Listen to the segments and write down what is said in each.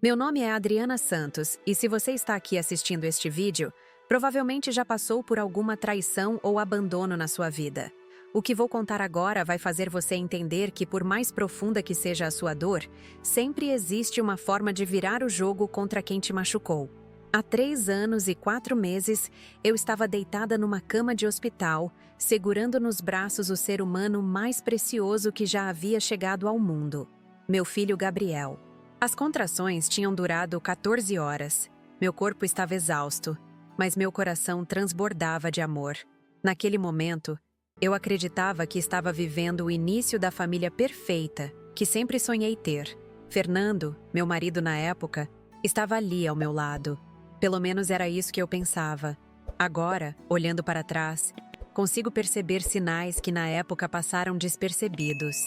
Meu nome é Adriana Santos e se você está aqui assistindo este vídeo, provavelmente já passou por alguma traição ou abandono na sua vida. O que vou contar agora vai fazer você entender que, por mais profunda que seja a sua dor, sempre existe uma forma de virar o jogo contra quem te machucou. Há 3 anos e 4 meses, eu estava deitada numa cama de hospital, segurando nos braços o ser humano mais precioso que já havia chegado ao mundo, meu filho Gabriel. As contrações tinham durado 14 horas. Meu corpo estava exausto, mas meu coração transbordava de amor. Naquele momento, eu acreditava que estava vivendo o início da família perfeita, que sempre sonhei ter. Fernando, meu marido na época, estava ali ao meu lado. Pelo menos era isso que eu pensava. Agora, olhando para trás, consigo perceber sinais que na época passaram despercebidos.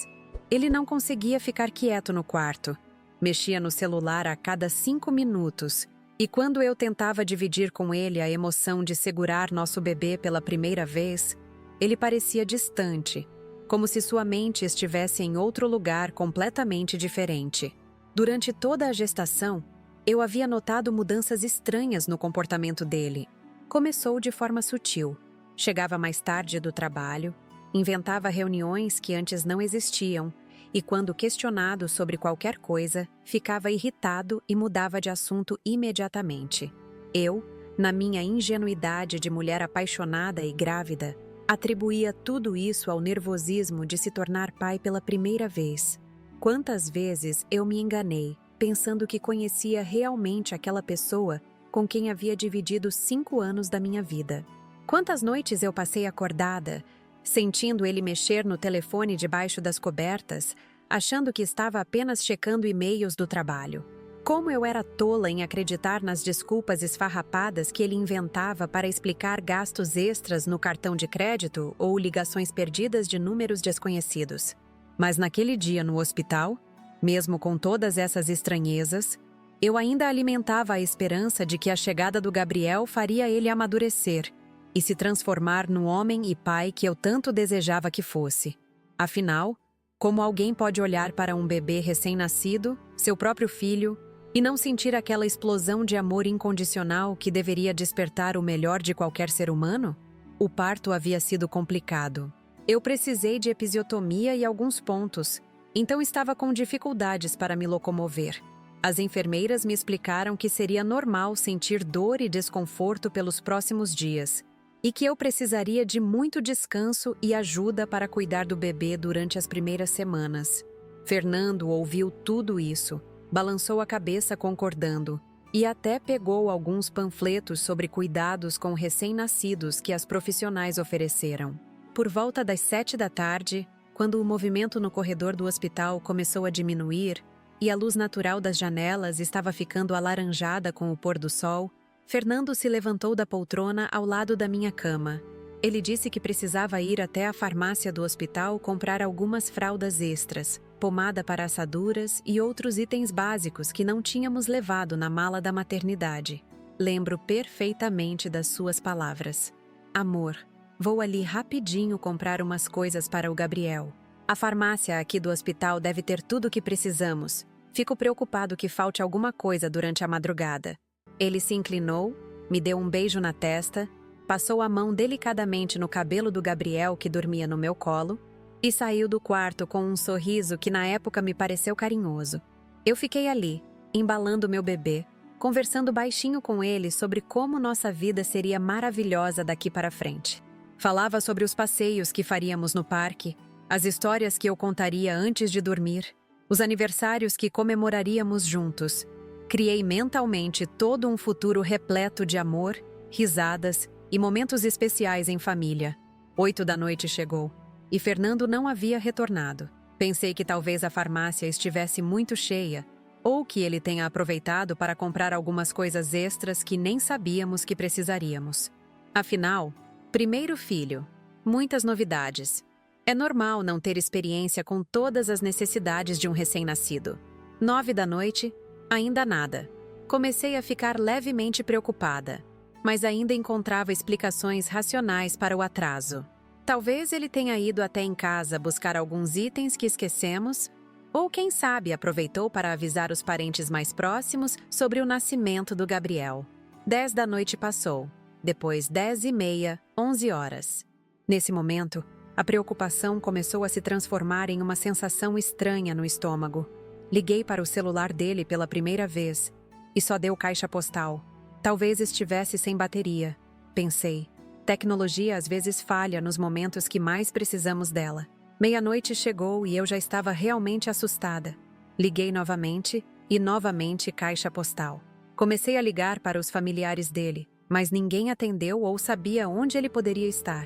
Ele não conseguia ficar quieto no quarto. Mexia no celular a cada 5 minutos, e quando eu tentava dividir com ele a emoção de segurar nosso bebê pela primeira vez, ele parecia distante, como se sua mente estivesse em outro lugar completamente diferente. Durante toda a gestação, eu havia notado mudanças estranhas no comportamento dele. Começou de forma sutil. Chegava mais tarde do trabalho, inventava reuniões que antes não existiam, e quando questionado sobre qualquer coisa, ficava irritado e mudava de assunto imediatamente. Eu, na minha ingenuidade de mulher apaixonada e grávida, atribuía tudo isso ao nervosismo de se tornar pai pela primeira vez. Quantas vezes eu me enganei, pensando que conhecia realmente aquela pessoa com quem havia dividido 5 anos da minha vida. Quantas noites eu passei acordada, sentindo ele mexer no telefone debaixo das cobertas, achando que estava apenas checando e-mails do trabalho. Como eu era tola em acreditar nas desculpas esfarrapadas que ele inventava para explicar gastos extras no cartão de crédito ou ligações perdidas de números desconhecidos. Mas naquele dia no hospital, mesmo com todas essas estranhezas, eu ainda alimentava a esperança de que a chegada do Gabriel faria ele amadurecer e se transformar no homem e pai que eu tanto desejava que fosse. Afinal, como alguém pode olhar para um bebê recém-nascido, seu próprio filho, e não sentir aquela explosão de amor incondicional que deveria despertar o melhor de qualquer ser humano? O parto havia sido complicado. Eu precisei de episiotomia e alguns pontos, então estava com dificuldades para me locomover. As enfermeiras me explicaram que seria normal sentir dor e desconforto pelos próximos dias, e que eu precisaria de muito descanso e ajuda para cuidar do bebê durante as primeiras semanas. Fernando ouviu tudo isso, balançou a cabeça concordando, e até pegou alguns panfletos sobre cuidados com recém-nascidos que as profissionais ofereceram. Por volta das 7 da tarde, quando o movimento no corredor do hospital começou a diminuir e a luz natural das janelas estava ficando alaranjada com o pôr do sol, Fernando se levantou da poltrona ao lado da minha cama. Ele disse que precisava ir até a farmácia do hospital comprar algumas fraldas extras, pomada para assaduras e outros itens básicos que não tínhamos levado na mala da maternidade. Lembro perfeitamente das suas palavras. Amor, vou ali rapidinho comprar umas coisas para o Gabriel. A farmácia aqui do hospital deve ter tudo o que precisamos. Fico preocupado que falte alguma coisa durante a madrugada. Ele se inclinou, me deu um beijo na testa, passou a mão delicadamente no cabelo do Gabriel que dormia no meu colo e saiu do quarto com um sorriso que na época me pareceu carinhoso. Eu fiquei ali, embalando meu bebê, conversando baixinho com ele sobre como nossa vida seria maravilhosa daqui para frente. Falava sobre os passeios que faríamos no parque, as histórias que eu contaria antes de dormir, os aniversários que comemoraríamos juntos. Criei mentalmente todo um futuro repleto de amor, risadas e momentos especiais em família. 8 da noite chegou, e Fernando não havia retornado. Pensei que talvez a farmácia estivesse muito cheia, ou que ele tenha aproveitado para comprar algumas coisas extras que nem sabíamos que precisaríamos. Afinal, primeiro filho, muitas novidades. É normal não ter experiência com todas as necessidades de um recém-nascido. 9 da noite, ainda nada. Comecei a ficar levemente preocupada, mas ainda encontrava explicações racionais para o atraso. Talvez ele tenha ido até em casa buscar alguns itens que esquecemos, Ou quem sabe aproveitou para avisar os parentes mais próximos sobre o nascimento do Gabriel. 10 da noite passou, depois 10h30, 11 horas. Nesse momento, a preocupação começou a se transformar em uma sensação estranha no estômago. Liguei para o celular dele pela primeira vez e só deu caixa postal. Talvez estivesse sem bateria. Pensei, tecnologia às vezes falha nos momentos que mais precisamos dela. Meia-noite chegou e eu já estava realmente assustada. Liguei novamente e novamente caixa postal. Comecei a ligar para os familiares dele, mas ninguém atendeu ou sabia onde ele poderia estar.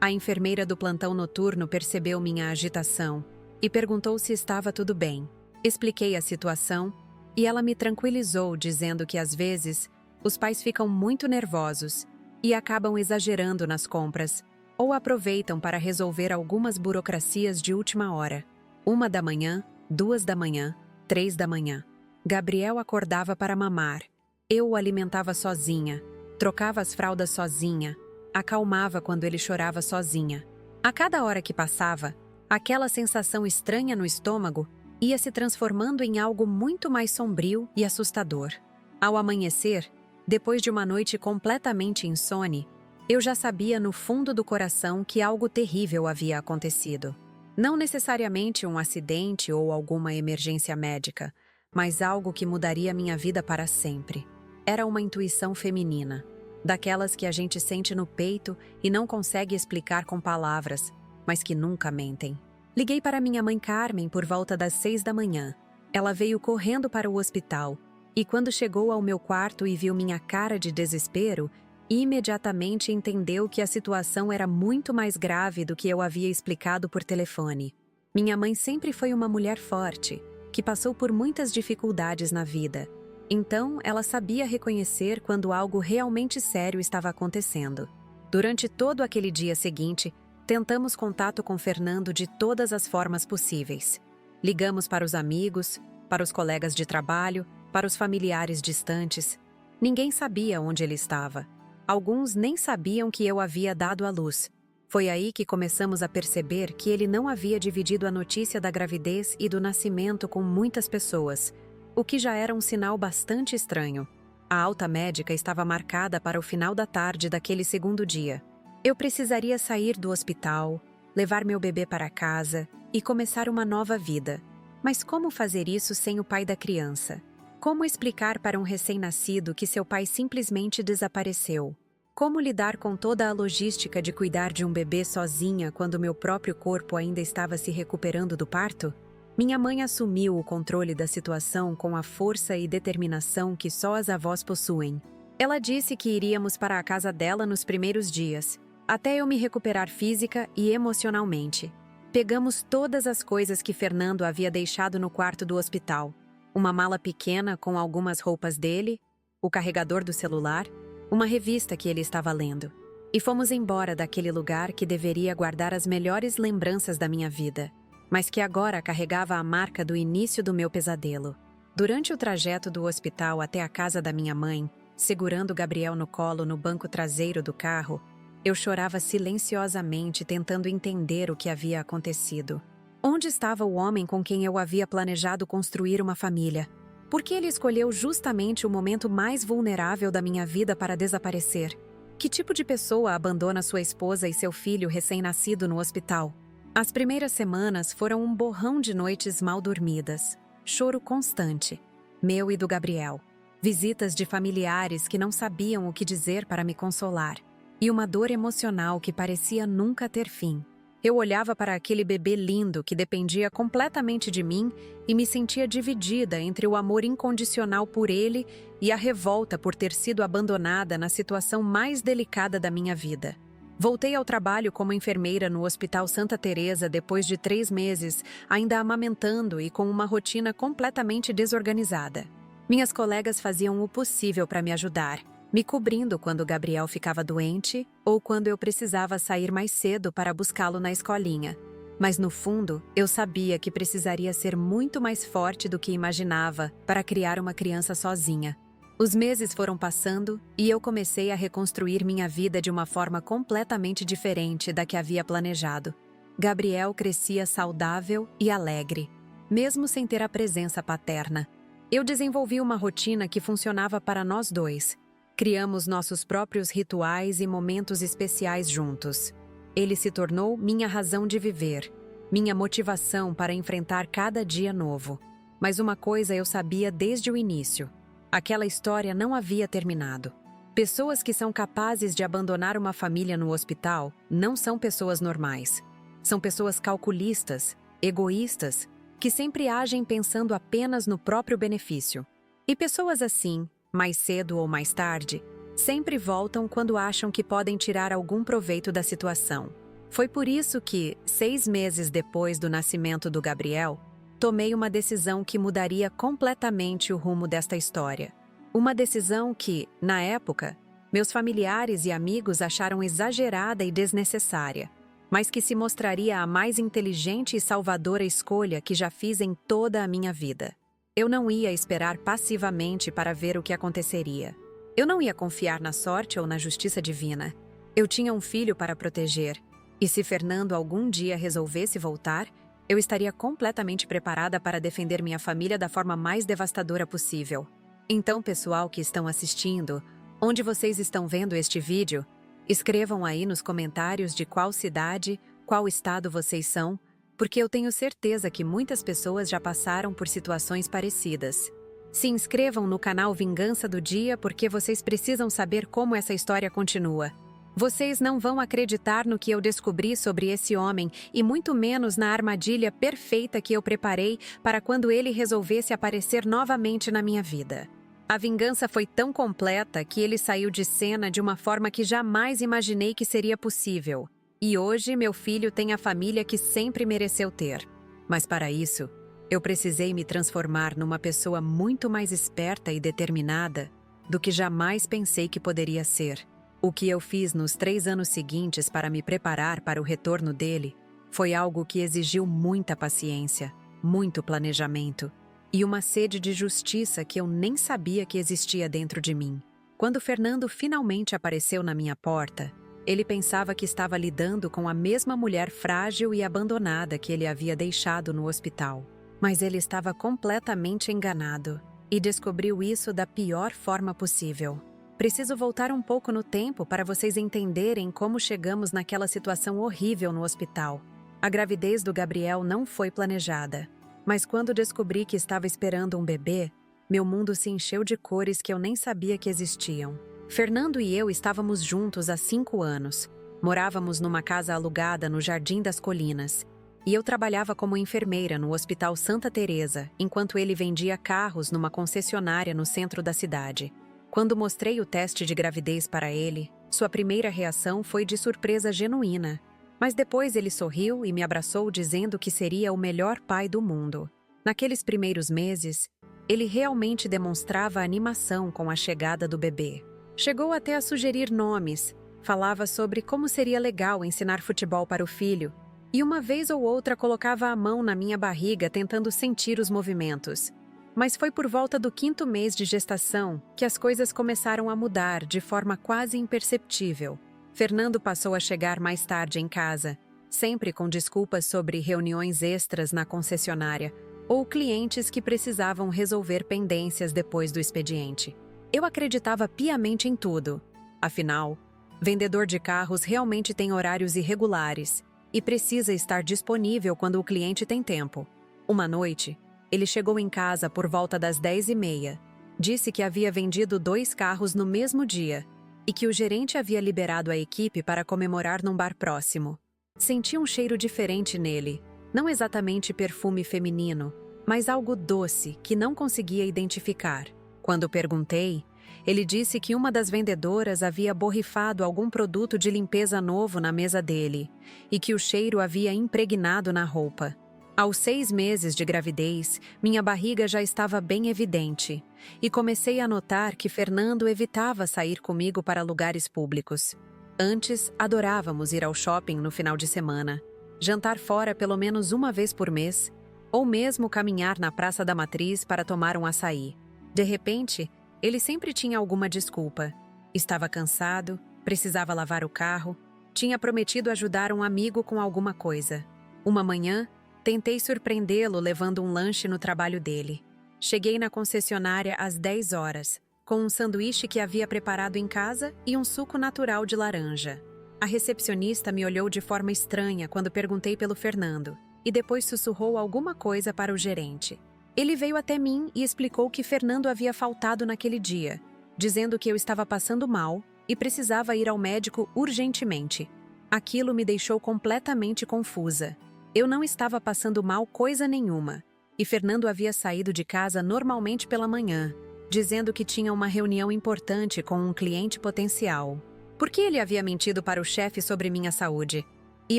A enfermeira do plantão noturno percebeu minha agitação e perguntou se estava tudo bem. Expliquei a situação e ela me tranquilizou, dizendo que às vezes os pais ficam muito nervosos e acabam exagerando nas compras ou aproveitam para resolver algumas burocracias de última hora. 1 da manhã, 2 da manhã, 3 da manhã. Gabriel acordava para mamar. Eu o alimentava sozinha, trocava as fraldas sozinha, acalmava quando ele chorava sozinha. A cada hora que passava, aquela sensação estranha no estômago ia se transformando em algo muito mais sombrio e assustador. Ao amanhecer, depois de uma noite completamente insone, eu já sabia no fundo do coração que algo terrível havia acontecido. Não necessariamente um acidente ou alguma emergência médica, mas algo que mudaria minha vida para sempre. Era uma intuição feminina, daquelas que a gente sente no peito e não consegue explicar com palavras, mas que nunca mentem. Liguei para minha mãe Carmen por volta das 6 da manhã. Ela veio correndo para o hospital e quando chegou ao meu quarto e viu minha cara de desespero, imediatamente entendeu que a situação era muito mais grave do que eu havia explicado por telefone. Minha mãe sempre foi uma mulher forte, que passou por muitas dificuldades na vida. Então, ela sabia reconhecer quando algo realmente sério estava acontecendo. Durante todo aquele dia seguinte, tentamos contato com Fernando de todas as formas possíveis. Ligamos para os amigos, para os colegas de trabalho, para os familiares distantes. Ninguém sabia onde ele estava. Alguns nem sabiam que eu havia dado à luz. Foi aí que começamos a perceber que ele não havia dividido a notícia da gravidez e do nascimento com muitas pessoas, o que já era um sinal bastante estranho. A alta médica estava marcada para o final da tarde daquele segundo dia. Eu precisaria sair do hospital, levar meu bebê para casa e começar uma nova vida. Mas como fazer isso sem o pai da criança? Como explicar para um recém-nascido que seu pai simplesmente desapareceu? Como lidar com toda a logística de cuidar de um bebê sozinha quando meu próprio corpo ainda estava se recuperando do parto? Minha mãe assumiu o controle da situação com a força e determinação que só as avós possuem. Ela disse que iríamos para a casa dela nos primeiros dias, até eu me recuperar física e emocionalmente. Pegamos todas as coisas que Fernando havia deixado no quarto do hospital. Uma mala pequena com algumas roupas dele, o carregador do celular, uma revista que ele estava lendo. E fomos embora daquele lugar que deveria guardar as melhores lembranças da minha vida, mas que agora carregava a marca do início do meu pesadelo. Durante o trajeto do hospital até a casa da minha mãe, segurando Gabriel no colo no banco traseiro do carro, eu chorava silenciosamente tentando entender o que havia acontecido. Onde estava o homem com quem eu havia planejado construir uma família? Por que ele escolheu justamente o momento mais vulnerável da minha vida para desaparecer? Que tipo de pessoa abandona sua esposa e seu filho recém-nascido no hospital? As primeiras semanas foram um borrão de noites mal dormidas, choro constante, meu e do Gabriel, visitas de familiares que não sabiam o que dizer para me consolar, e uma dor emocional que parecia nunca ter fim. Eu olhava para aquele bebê lindo que dependia completamente de mim e me sentia dividida entre o amor incondicional por ele e a revolta por ter sido abandonada na situação mais delicada da minha vida. Voltei ao trabalho como enfermeira no Hospital Santa Teresa depois de 3 meses, ainda amamentando e com uma rotina completamente desorganizada. Minhas colegas faziam o possível para me ajudar, me cobrindo quando Gabriel ficava doente ou quando eu precisava sair mais cedo para buscá-lo na escolinha. Mas no fundo, eu sabia que precisaria ser muito mais forte do que imaginava para criar uma criança sozinha. Os meses foram passando e eu comecei a reconstruir minha vida de uma forma completamente diferente da que havia planejado. Gabriel crescia saudável e alegre. mesmo sem ter a presença paterna. Eu desenvolvi uma rotina que funcionava para nós dois. Criamos nossos próprios rituais e momentos especiais juntos. Ele se tornou minha razão de viver, minha motivação para enfrentar cada dia novo. Mas uma coisa eu sabia desde o início: aquela história não havia terminado. Pessoas que são capazes de abandonar uma família no hospital não são pessoas normais. São pessoas calculistas, egoístas, que sempre agem pensando apenas no próprio benefício. E pessoas assim, mais cedo ou mais tarde, sempre voltam quando acham que podem tirar algum proveito da situação. Foi por isso que, 6 meses depois do nascimento do Gabriel, tomei uma decisão que mudaria completamente o rumo desta história. Uma decisão que, na época, meus familiares e amigos acharam exagerada e desnecessária, mas que se mostraria a mais inteligente e salvadora escolha que já fiz em toda a minha vida. Eu não ia esperar passivamente para ver o que aconteceria. Eu não ia confiar na sorte ou na justiça divina. Eu tinha um filho para proteger, e se Fernando algum dia resolvesse voltar, eu estaria completamente preparada para defender minha família da forma mais devastadora possível. Então, pessoal que estão assistindo, onde vocês estão vendo este vídeo, escrevam aí nos comentários de qual cidade, qual estado vocês são, porque eu tenho certeza que muitas pessoas já passaram por situações parecidas. Se inscrevam no canal Vingança do Dia porque vocês precisam saber como essa história continua. Vocês não vão acreditar no que eu descobri sobre esse homem e muito menos na armadilha perfeita que eu preparei para quando ele resolvesse aparecer novamente na minha vida. A vingança foi tão completa que ele saiu de cena de uma forma que jamais imaginei que seria possível. E hoje meu filho tem a família que sempre mereceu ter. Mas para isso, eu precisei me transformar numa pessoa muito mais esperta e determinada do que jamais pensei que poderia ser. O que eu fiz nos 3 anos seguintes para me preparar para o retorno dele foi algo que exigiu muita paciência, muito planejamento e uma sede de justiça que eu nem sabia que existia dentro de mim. Quando Fernando finalmente apareceu na minha porta, ele pensava que estava lidando com a mesma mulher frágil e abandonada que ele havia deixado no hospital. Mas ele estava completamente enganado e descobriu isso da pior forma possível. Preciso voltar um pouco no tempo para vocês entenderem como chegamos naquela situação horrível no hospital. A gravidez do Gabriel não foi planejada. Mas quando descobri que estava esperando um bebê, meu mundo se encheu de cores que eu nem sabia que existiam. Fernando e eu estávamos juntos há 5 anos. Morávamos numa casa alugada no Jardim das Colinas. E eu trabalhava como enfermeira no Hospital Santa Teresa, enquanto ele vendia carros numa concessionária no centro da cidade. Quando mostrei o teste de gravidez para ele, sua primeira reação foi de surpresa genuína. Mas depois ele sorriu e me abraçou dizendo que seria o melhor pai do mundo. Naqueles primeiros meses, ele realmente demonstrava animação com a chegada do bebê. Chegou até a sugerir nomes, falava sobre como seria legal ensinar futebol para o filho, e uma vez ou outra colocava a mão na minha barriga tentando sentir os movimentos. Mas foi por volta do 5º mês de gestação que as coisas começaram a mudar de forma quase imperceptível. Fernando passou a chegar mais tarde em casa, sempre com desculpas sobre reuniões extras na concessionária ou clientes que precisavam resolver pendências depois do expediente. Eu acreditava piamente em tudo. Afinal, vendedor de carros realmente tem horários irregulares e precisa estar disponível quando o cliente tem tempo. Uma noite, ele chegou em casa por volta das 10h30. Disse que havia vendido 2 carros no mesmo dia e que o gerente havia liberado a equipe para comemorar num bar próximo. Senti um cheiro diferente nele, não exatamente perfume feminino, mas algo doce que não conseguia identificar. Quando perguntei, ele disse que uma das vendedoras havia borrifado algum produto de limpeza novo na mesa dele e que o cheiro havia impregnado na roupa. Aos 6 meses de gravidez, minha barriga já estava bem evidente e comecei a notar que Fernando evitava sair comigo para lugares públicos. Antes, adorávamos ir ao shopping no final de semana, jantar fora pelo menos uma vez por mês, ou mesmo caminhar na Praça da Matriz para tomar um açaí. De repente, ele sempre tinha alguma desculpa. Estava cansado, precisava lavar o carro, tinha prometido ajudar um amigo com alguma coisa. Uma manhã, Tentei surpreendê-lo levando um lanche no trabalho dele. Cheguei na concessionária às 10 horas, com um sanduíche que havia preparado em casa e um suco natural de laranja. A recepcionista me olhou de forma estranha quando perguntei pelo Fernando, e depois sussurrou alguma coisa para o gerente. Ele veio até mim e explicou que Fernando havia faltado naquele dia, dizendo que eu estava passando mal e precisava ir ao médico urgentemente. Aquilo me deixou completamente confusa. Eu não estava passando mal coisa nenhuma, e Fernando havia saído de casa normalmente pela manhã, dizendo que tinha uma reunião importante com um cliente potencial. Por que ele havia mentido para o chefe sobre minha saúde? E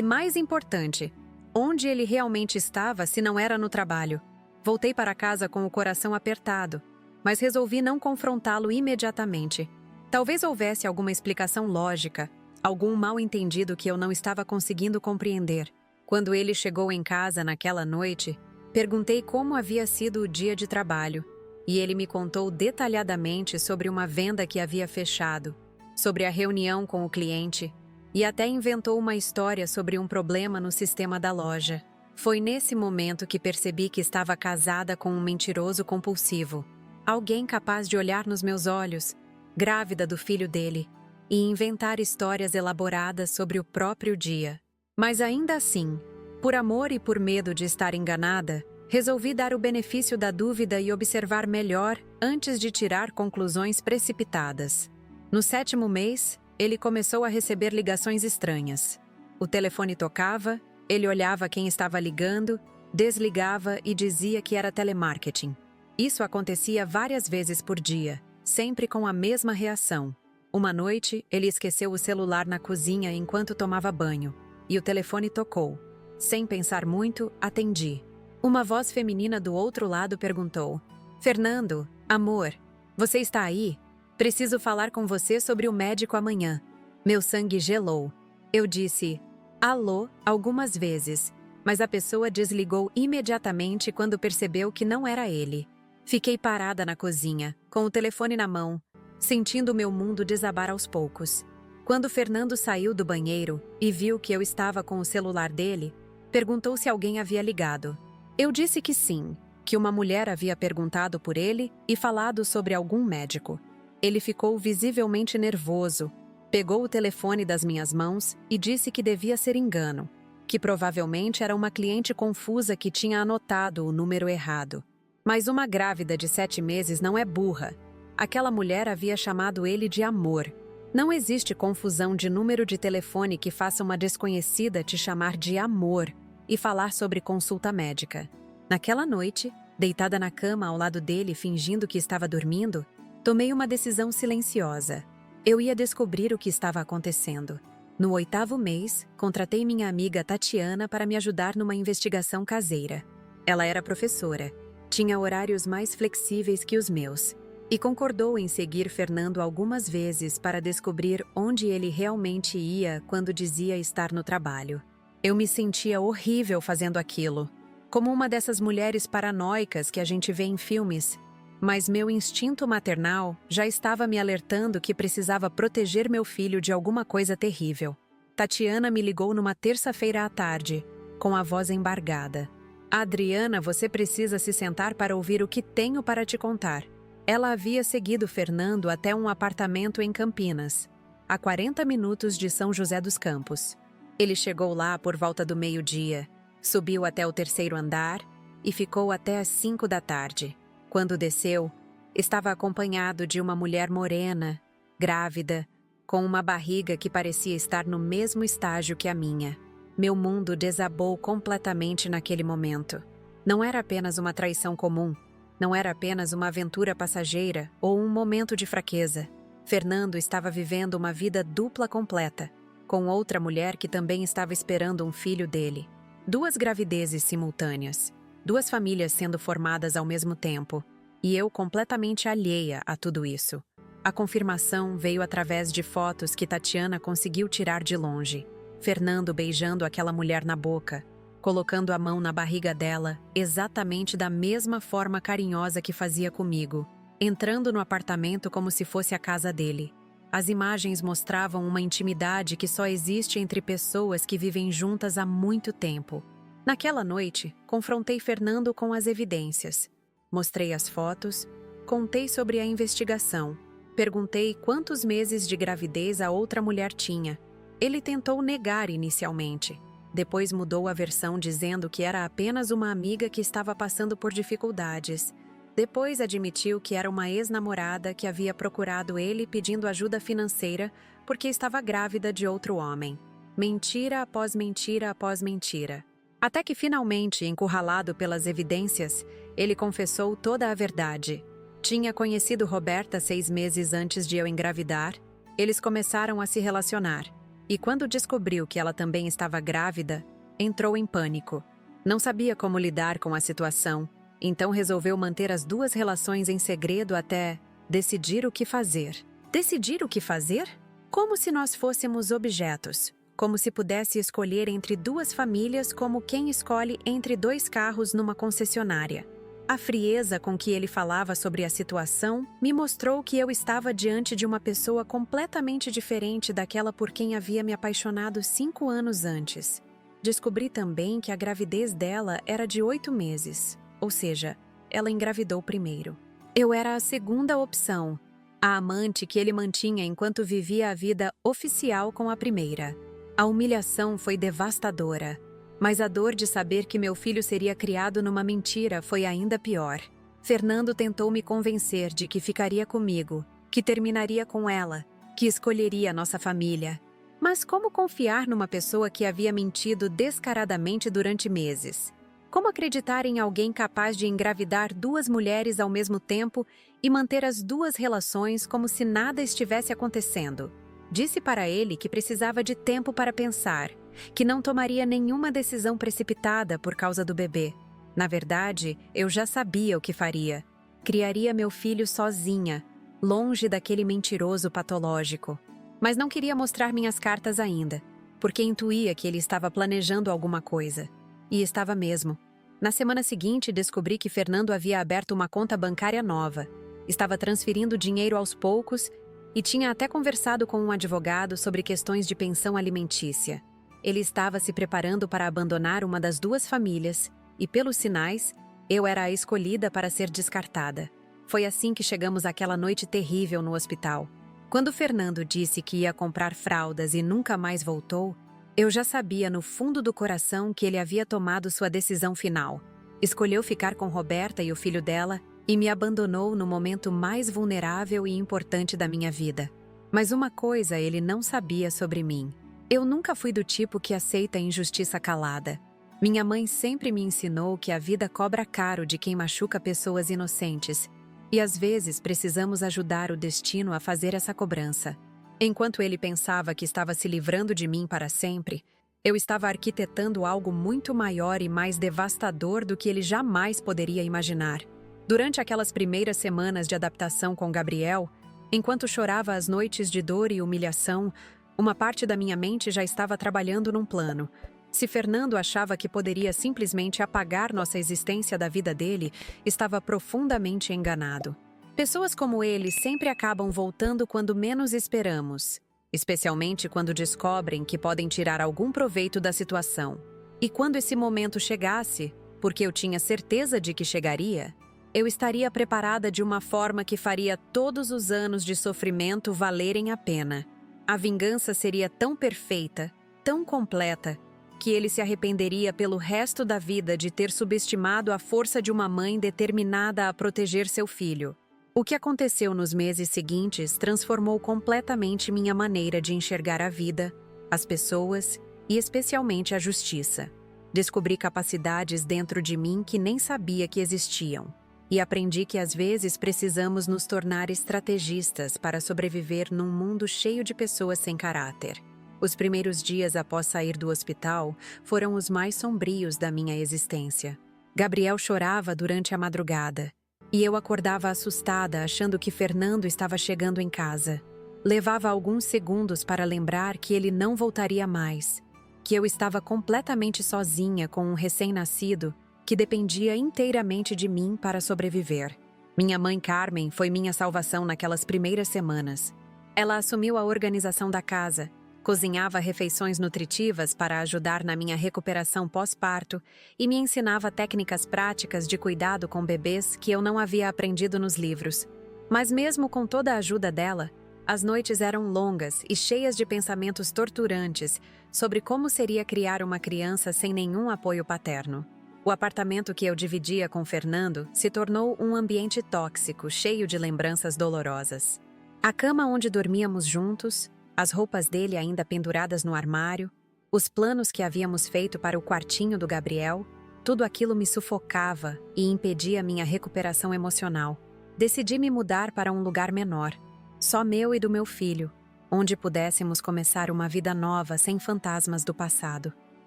mais importante, onde ele realmente estava se não era no trabalho? Voltei para casa com o coração apertado, mas resolvi não confrontá-lo imediatamente. Talvez houvesse alguma explicação lógica, algum mal-entendido que eu não estava conseguindo compreender. Quando ele chegou em casa naquela noite, perguntei como havia sido o dia de trabalho, e ele me contou detalhadamente sobre uma venda que havia fechado, sobre a reunião com o cliente, e até inventou uma história sobre um problema no sistema da loja. Foi nesse momento que percebi que estava casada com um mentiroso compulsivo, alguém capaz de olhar nos meus olhos, grávida do filho dele, e inventar histórias elaboradas sobre o próprio dia. Mas ainda assim, por amor e por medo de estar enganada, resolvi dar o benefício da dúvida e observar melhor antes de tirar conclusões precipitadas. No 7º mês, ele começou a receber ligações estranhas. O telefone tocava, ele olhava quem estava ligando, desligava e dizia que era telemarketing. Isso acontecia várias vezes por dia, sempre com a mesma reação. Uma noite, ele esqueceu o celular na cozinha enquanto tomava banho, e o telefone tocou. Sem pensar muito, atendi. Uma voz feminina do outro lado perguntou: "Fernando, amor, você está aí? Preciso falar com você sobre o médico amanhã." Meu sangue gelou. Eu disse "alô" algumas vezes, mas a pessoa desligou imediatamente quando percebeu que não era ele. Fiquei parada na cozinha, com o telefone na mão, sentindo meu mundo desabar aos poucos. Quando Fernando saiu do banheiro e viu que eu estava com o celular dele, perguntou se alguém havia ligado. Eu disse que sim, que uma mulher havia perguntado por ele e falado sobre algum médico. Ele ficou visivelmente nervoso, pegou o telefone das minhas mãos e disse que devia ser engano, que provavelmente era uma cliente confusa que tinha anotado o número errado. Mas uma grávida de 7 meses não é burra. Aquela mulher havia chamado ele de amor. Não existe confusão de número de telefone que faça uma desconhecida te chamar de amor e falar sobre consulta médica. Naquela noite, deitada na cama ao lado dele fingindo que estava dormindo, tomei uma decisão silenciosa. Eu ia descobrir o que estava acontecendo. No 8º mês, contratei minha amiga Tatiana para me ajudar numa investigação caseira. Ela era professora, tinha horários mais flexíveis que os meus, e concordou em seguir Fernando algumas vezes para descobrir onde ele realmente ia quando dizia estar no trabalho. Eu me sentia horrível fazendo aquilo, como uma dessas mulheres paranoicas que a gente vê em filmes, mas meu instinto maternal já estava me alertando que precisava proteger meu filho de alguma coisa terrível. Tatiana me ligou numa terça-feira à tarde, com a voz embargada. "Adriana, você precisa se sentar para ouvir o que tenho para te contar." Ela havia seguido Fernando até um apartamento em Campinas, a 40 minutos de São José dos Campos. Ele chegou lá por volta do meio-dia, subiu até o 3º andar e ficou até às 5 da tarde. Quando desceu, estava acompanhado de uma mulher morena, grávida, com uma barriga que parecia estar no mesmo estágio que a minha. Meu mundo desabou completamente naquele momento. Não era apenas uma traição comum. Não era apenas uma aventura passageira ou um momento de fraqueza. Fernando estava vivendo uma vida dupla completa, com outra mulher que também estava esperando um filho dele. 2 gravidezes simultâneas, 2 famílias sendo formadas ao mesmo tempo, e eu completamente alheia a tudo isso. A confirmação veio através de fotos que Tatiana conseguiu tirar de longe. Fernando beijando aquela mulher na boca, colocando a mão na barriga dela, exatamente da mesma forma carinhosa que fazia comigo, entrando no apartamento como se fosse a casa dele. As imagens mostravam uma intimidade que só existe entre pessoas que vivem juntas há muito tempo. Naquela noite, confrontei Fernando com as evidências. Mostrei as fotos, contei sobre a investigação, perguntei quantos meses de gravidez a outra mulher tinha. Ele tentou negar inicialmente. Depois mudou a versão dizendo que era apenas uma amiga que estava passando por dificuldades. Depois admitiu que era uma ex-namorada que havia procurado ele pedindo ajuda financeira porque estava grávida de outro homem. Mentira após mentira após mentira. Até que finalmente, encurralado pelas evidências, ele confessou toda a verdade. Tinha conhecido Roberta 6 meses antes de eu engravidar. Eles começaram a se relacionar. E quando descobriu que ela também estava grávida, entrou em pânico. Não sabia como lidar com a situação, então resolveu manter as duas relações em segredo até decidir o que fazer. Decidir o que fazer? Como se nós fôssemos objetos. Como se pudesse escolher entre duas famílias como quem escolhe entre 2 carros numa concessionária. A frieza com que ele falava sobre a situação me mostrou que eu estava diante de uma pessoa completamente diferente daquela por quem havia me apaixonado 5 anos antes. Descobri também que a gravidez dela era de 8 meses, ou seja, ela engravidou primeiro. Eu era a segunda opção, a amante que ele mantinha enquanto vivia a vida oficial com a primeira. A humilhação foi devastadora. Mas a dor de saber que meu filho seria criado numa mentira foi ainda pior. Fernando tentou me convencer de que ficaria comigo, que terminaria com ela, que escolheria nossa família. Mas como confiar numa pessoa que havia mentido descaradamente durante meses? Como acreditar em alguém capaz de engravidar 2 mulheres ao mesmo tempo e manter as 2 relações como se nada estivesse acontecendo? Disse para ele que precisava de tempo para pensar, que não tomaria nenhuma decisão precipitada por causa do bebê. Na verdade, eu já sabia o que faria. Criaria meu filho sozinha, longe daquele mentiroso patológico. Mas não queria mostrar minhas cartas ainda, porque intuía que ele estava planejando alguma coisa. E estava mesmo. Na semana seguinte, descobri que Fernando havia aberto uma conta bancária nova. Estava transferindo dinheiro aos poucos e tinha até conversado com um advogado sobre questões de pensão alimentícia. Ele estava se preparando para abandonar uma das 2 famílias e, pelos sinais, eu era a escolhida para ser descartada. Foi assim que chegamos àquela noite terrível no hospital. Quando Fernando disse que ia comprar fraldas e nunca mais voltou, eu já sabia no fundo do coração que ele havia tomado sua decisão final. Escolheu ficar com Roberta e o filho dela e me abandonou no momento mais vulnerável e importante da minha vida. Mas uma coisa ele não sabia sobre mim. Eu nunca fui do tipo que aceita a injustiça calada. Minha mãe sempre me ensinou que a vida cobra caro de quem machuca pessoas inocentes, e às vezes precisamos ajudar o destino a fazer essa cobrança. Enquanto ele pensava que estava se livrando de mim para sempre, eu estava arquitetando algo muito maior e mais devastador do que ele jamais poderia imaginar. Durante aquelas primeiras semanas de adaptação com Gabriel, enquanto chorava as noites de dor e humilhação, uma parte da minha mente já estava trabalhando num plano. Se Fernando achava que poderia simplesmente apagar nossa existência da vida dele, estava profundamente enganado. Pessoas como ele sempre acabam voltando quando menos esperamos, especialmente quando descobrem que podem tirar algum proveito da situação. E quando esse momento chegasse, porque eu tinha certeza de que chegaria, eu estaria preparada de uma forma que faria todos os anos de sofrimento valerem a pena. A vingança seria tão perfeita, tão completa, que ele se arrependeria pelo resto da vida de ter subestimado a força de uma mãe determinada a proteger seu filho. O que aconteceu nos meses seguintes transformou completamente minha maneira de enxergar a vida, as pessoas e especialmente a justiça. Descobri capacidades dentro de mim que nem sabia que existiam. E aprendi que às vezes precisamos nos tornar estrategistas para sobreviver num mundo cheio de pessoas sem caráter. Os primeiros dias após sair do hospital foram os mais sombrios da minha existência. Gabriel chorava durante a madrugada, e eu acordava assustada achando que Fernando estava chegando em casa. Levava alguns segundos para lembrar que ele não voltaria mais, que eu estava completamente sozinha com um recém-nascido que dependia inteiramente de mim para sobreviver. Minha mãe Carmen foi minha salvação naquelas primeiras semanas. Ela assumiu a organização da casa, Cozinhava refeições nutritivas para ajudar na minha recuperação pós-parto e me ensinava técnicas práticas de cuidado com bebês que eu não havia aprendido nos livros. Mas mesmo com toda a ajuda dela, as noites eram longas e cheias de pensamentos torturantes sobre como seria criar uma criança sem nenhum apoio paterno. O apartamento que eu dividia com Fernando se tornou um ambiente tóxico, cheio de lembranças dolorosas. A cama onde dormíamos juntos, as roupas dele ainda penduradas no armário, os planos que havíamos feito para o quartinho do Gabriel, tudo aquilo me sufocava e impedia minha recuperação emocional. Decidi me mudar para um lugar menor, só meu e do meu filho, onde pudéssemos começar uma vida nova sem fantasmas do passado.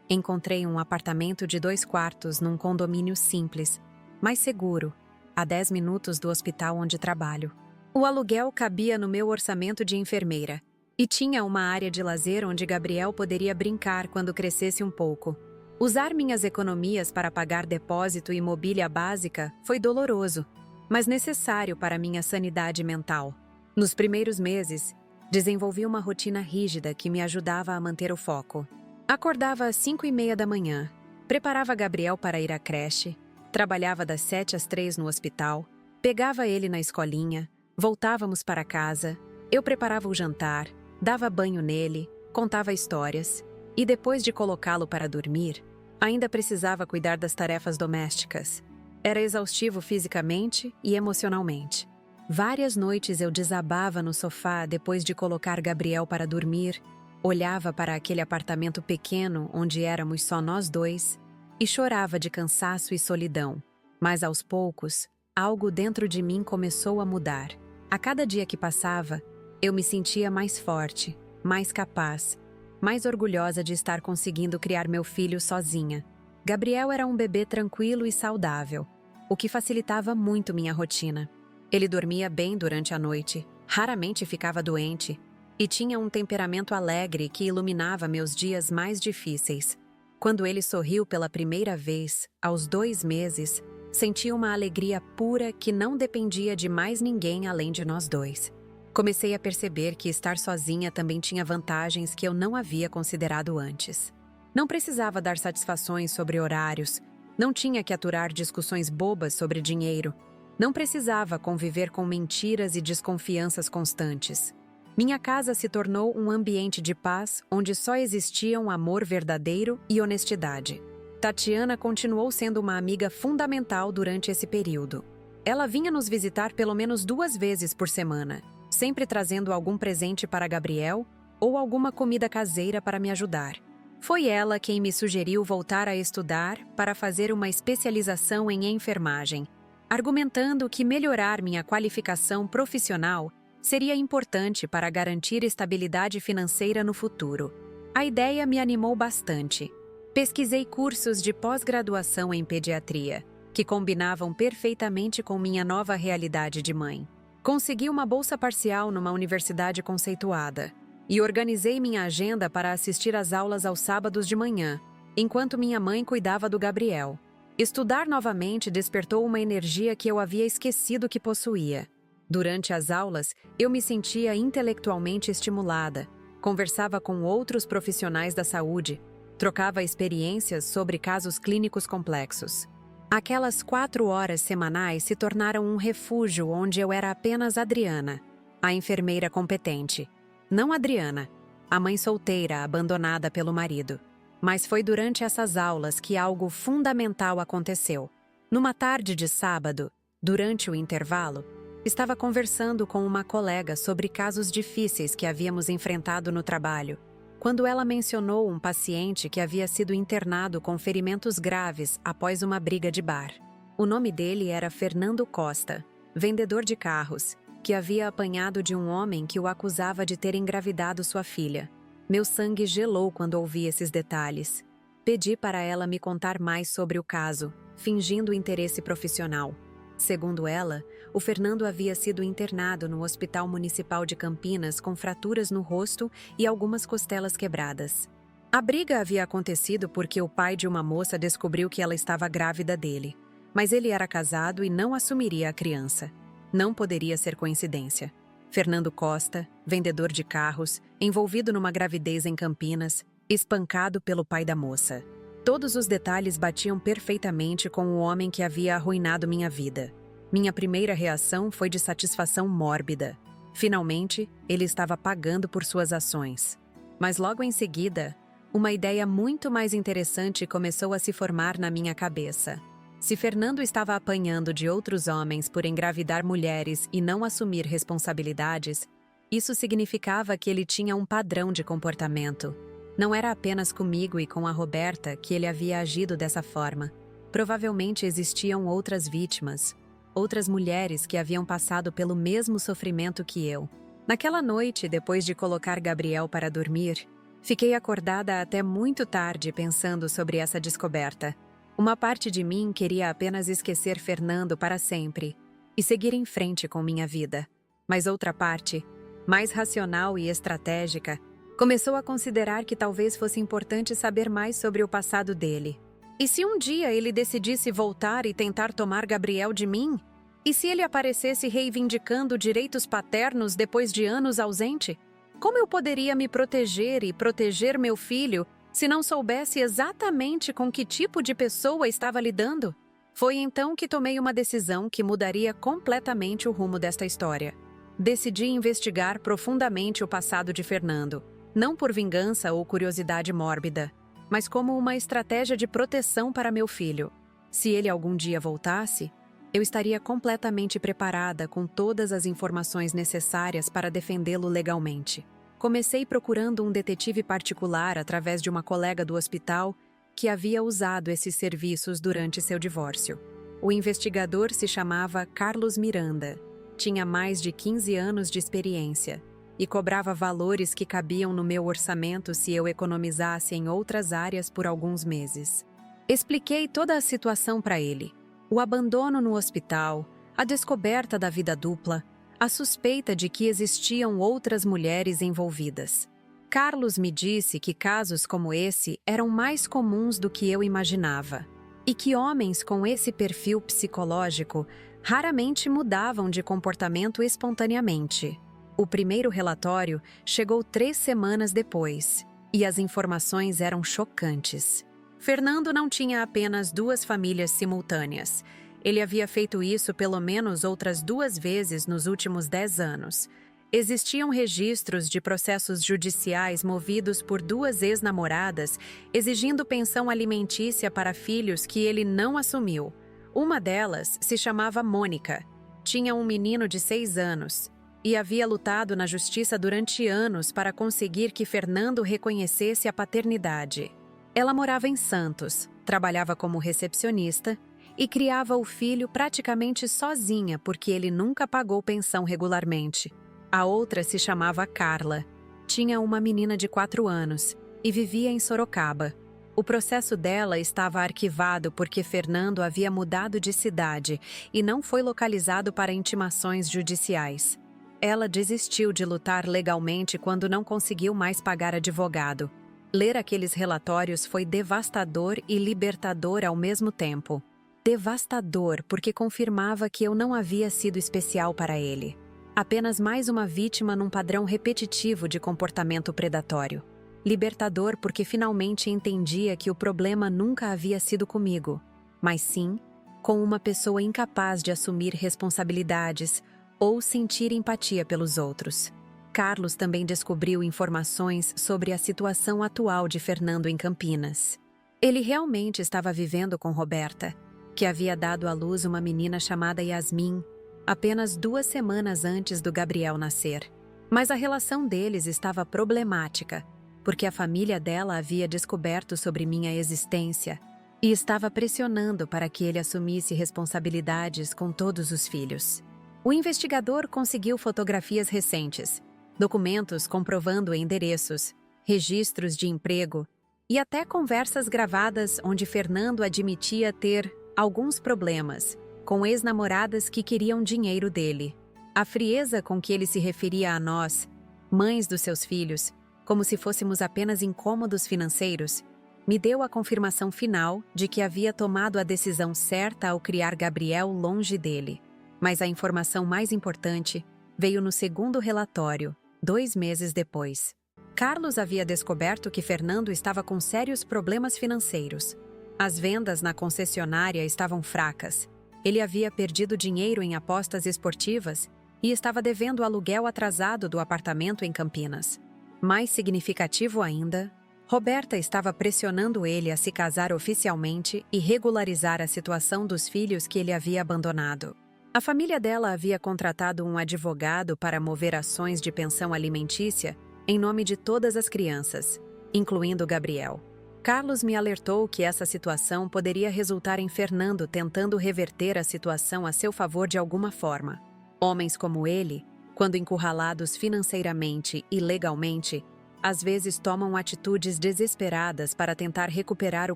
Encontrei um apartamento de 2 quartos num condomínio simples, mais seguro, a 10 minutos do hospital onde trabalho. O aluguel cabia no meu orçamento de enfermeira e tinha uma área de lazer onde Gabriel poderia brincar quando crescesse um pouco. Usar minhas economias para pagar depósito e mobília básica foi doloroso, mas necessário para minha sanidade mental. Nos primeiros meses, desenvolvi uma rotina rígida que me ajudava a manter o foco. Acordava às 5h30 da manhã, preparava Gabriel para ir à creche, trabalhava das 7 às 3 no hospital, pegava ele na escolinha, voltávamos para casa, eu preparava o jantar, dava banho nele, contava histórias, e depois de colocá-lo para dormir, ainda precisava cuidar das tarefas domésticas. Era exaustivo fisicamente e emocionalmente. Várias noites eu desabava no sofá depois de colocar Gabriel para dormir, olhava para aquele apartamento pequeno onde éramos só nós dois e chorava de cansaço e solidão. Mas aos poucos, algo dentro de mim começou a mudar. A cada dia que passava, eu me sentia mais forte, mais capaz, mais orgulhosa de estar conseguindo criar meu filho sozinha. Gabriel era um bebê tranquilo e saudável, o que facilitava muito minha rotina. Ele dormia bem durante a noite, raramente ficava doente, e tinha um temperamento alegre que iluminava meus dias mais difíceis. Quando ele sorriu pela primeira vez, aos 2 meses, senti uma alegria pura que não dependia de mais ninguém além de nós dois. Comecei a perceber que estar sozinha também tinha vantagens que eu não havia considerado antes. Não precisava dar satisfações sobre horários, não tinha que aturar discussões bobas sobre dinheiro, não precisava conviver com mentiras e desconfianças constantes. Minha casa se tornou um ambiente de paz onde só existiam amor verdadeiro e honestidade. Tatiana continuou sendo uma amiga fundamental durante esse período. Ela vinha nos visitar pelo menos 2 vezes por semana, sempre trazendo algum presente para Gabriel ou alguma comida caseira para me ajudar. Foi ela quem me sugeriu voltar a estudar para fazer uma especialização em enfermagem, argumentando que melhorar minha qualificação profissional seria importante para garantir estabilidade financeira no futuro. A ideia me animou bastante. Pesquisei cursos de pós-graduação em pediatria, que combinavam perfeitamente com minha nova realidade de mãe. Consegui uma bolsa parcial numa universidade conceituada e organizei minha agenda para assistir às aulas aos sábados de manhã, enquanto minha mãe cuidava do Gabriel. Estudar novamente despertou uma energia que eu havia esquecido que possuía. Durante as aulas, eu me sentia intelectualmente estimulada, conversava com outros profissionais da saúde, trocava experiências sobre casos clínicos complexos. Aquelas 4 horas semanais se tornaram um refúgio onde eu era apenas Adriana, a enfermeira competente. Não Adriana, a mãe solteira abandonada pelo marido. Mas foi durante essas aulas que algo fundamental aconteceu. Numa tarde de sábado, durante o intervalo, estava conversando com uma colega sobre casos difíceis que havíamos enfrentado no trabalho, quando ela mencionou um paciente que havia sido internado com ferimentos graves após uma briga de bar. O nome dele era Fernando Costa, vendedor de carros, que havia apanhado de um homem que o acusava de ter engravidado sua filha. Meu sangue gelou quando ouvi esses detalhes. Pedi para ela me contar mais sobre o caso, fingindo interesse profissional. Segundo ela, o Fernando havia sido internado no Hospital Municipal de Campinas com fraturas no rosto e algumas costelas quebradas. A briga havia acontecido porque o pai de uma moça descobriu que ela estava grávida dele, mas ele era casado e não assumiria a criança. Não poderia ser coincidência. Fernando Costa, vendedor de carros, envolvido numa gravidez em Campinas, espancado pelo pai da moça. Todos os detalhes batiam perfeitamente com o homem que havia arruinado minha vida. Minha primeira reação foi de satisfação mórbida. Finalmente, ele estava pagando por suas ações. Mas logo em seguida, uma ideia muito mais interessante começou a se formar na minha cabeça. Se Fernando estava apanhando de outros homens por engravidar mulheres e não assumir responsabilidades, isso significava que ele tinha um padrão de comportamento. Não era apenas comigo e com a Roberta que ele havia agido dessa forma. Provavelmente existiam outras vítimas, outras mulheres que haviam passado pelo mesmo sofrimento que eu. Naquela noite, depois de colocar Gabriel para dormir, fiquei acordada até muito tarde pensando sobre essa descoberta. Uma parte de mim queria apenas esquecer Fernando para sempre e seguir em frente com minha vida. Mas outra parte, mais racional e estratégica, começou a considerar que talvez fosse importante saber mais sobre o passado dele. E se um dia ele decidisse voltar e tentar tomar Gabriel de mim? E se ele aparecesse reivindicando direitos paternos depois de anos ausente? Como eu poderia me proteger e proteger meu filho se não soubesse exatamente com que tipo de pessoa estava lidando? Foi então que tomei uma decisão que mudaria completamente o rumo desta história. Decidi investigar profundamente o passado de Fernando. Não por vingança ou curiosidade mórbida, mas como uma estratégia de proteção para meu filho. Se ele algum dia voltasse, eu estaria completamente preparada com todas as informações necessárias para defendê-lo legalmente. Comecei procurando um detetive particular através de uma colega do hospital que havia usado esses serviços durante seu divórcio. O investigador se chamava Carlos Miranda, tinha mais de 15 anos de experiência e cobrava valores que cabiam no meu orçamento se eu economizasse em outras áreas por alguns meses. Expliquei toda a situação para ele. O abandono no hospital, a descoberta da vida dupla, a suspeita de que existiam outras mulheres envolvidas. Carlos me disse que casos como esse eram mais comuns do que eu imaginava e que homens com esse perfil psicológico raramente mudavam de comportamento espontaneamente. O primeiro relatório chegou 3 semanas depois, e as informações eram chocantes. Fernando não tinha apenas 2 famílias simultâneas. Ele havia feito isso pelo menos outras 2 vezes nos últimos 10 anos. Existiam registros de processos judiciais movidos por 2 ex-namoradas, exigindo pensão alimentícia para filhos que ele não assumiu. Uma delas se chamava Mônica, tinha um menino de 6 anos, e havia lutado na justiça durante anos para conseguir que Fernando reconhecesse a paternidade. Ela morava em Santos, trabalhava como recepcionista e criava o filho praticamente sozinha porque ele nunca pagou pensão regularmente. A outra se chamava Carla, tinha uma menina de 4 anos e vivia em Sorocaba. O processo dela estava arquivado porque Fernando havia mudado de cidade e não foi localizado para intimações judiciais. Ela desistiu de lutar legalmente quando não conseguiu mais pagar advogado. Ler aqueles relatórios foi devastador e libertador ao mesmo tempo. Devastador porque confirmava que eu não havia sido especial para ele. Apenas mais uma vítima num padrão repetitivo de comportamento predatório. Libertador porque finalmente entendia que o problema nunca havia sido comigo, mas sim com uma pessoa incapaz de assumir responsabilidades ou sentir empatia pelos outros. Carlos também descobriu informações sobre a situação atual de Fernando em Campinas. Ele realmente estava vivendo com Roberta, que havia dado à luz uma menina chamada Yasmin, apenas 2 semanas antes do Gabriel nascer. Mas a relação deles estava problemática, porque a família dela havia descoberto sobre minha existência e estava pressionando para que ele assumisse responsabilidades com todos os filhos. O investigador conseguiu fotografias recentes, documentos comprovando endereços, registros de emprego e até conversas gravadas onde Fernando admitia ter alguns problemas com ex-namoradas que queriam dinheiro dele. A frieza com que ele se referia a nós, mães dos seus filhos, como se fôssemos apenas incômodos financeiros, me deu a confirmação final de que havia tomado a decisão certa ao criar Gabriel longe dele. Mas a informação mais importante veio no segundo relatório, 2 meses depois. Carlos havia descoberto que Fernando estava com sérios problemas financeiros. As vendas na concessionária estavam fracas. Ele havia perdido dinheiro em apostas esportivas e estava devendo o aluguel atrasado do apartamento em Campinas. Mais significativo ainda, Roberta estava pressionando ele a se casar oficialmente e regularizar a situação dos filhos que ele havia abandonado. A família dela havia contratado um advogado para mover ações de pensão alimentícia em nome de todas as crianças, incluindo Gabriel. Carlos me alertou que essa situação poderia resultar em Fernando tentando reverter a situação a seu favor de alguma forma. Homens como ele, quando encurralados financeiramente e legalmente, às vezes tomam atitudes desesperadas para tentar recuperar o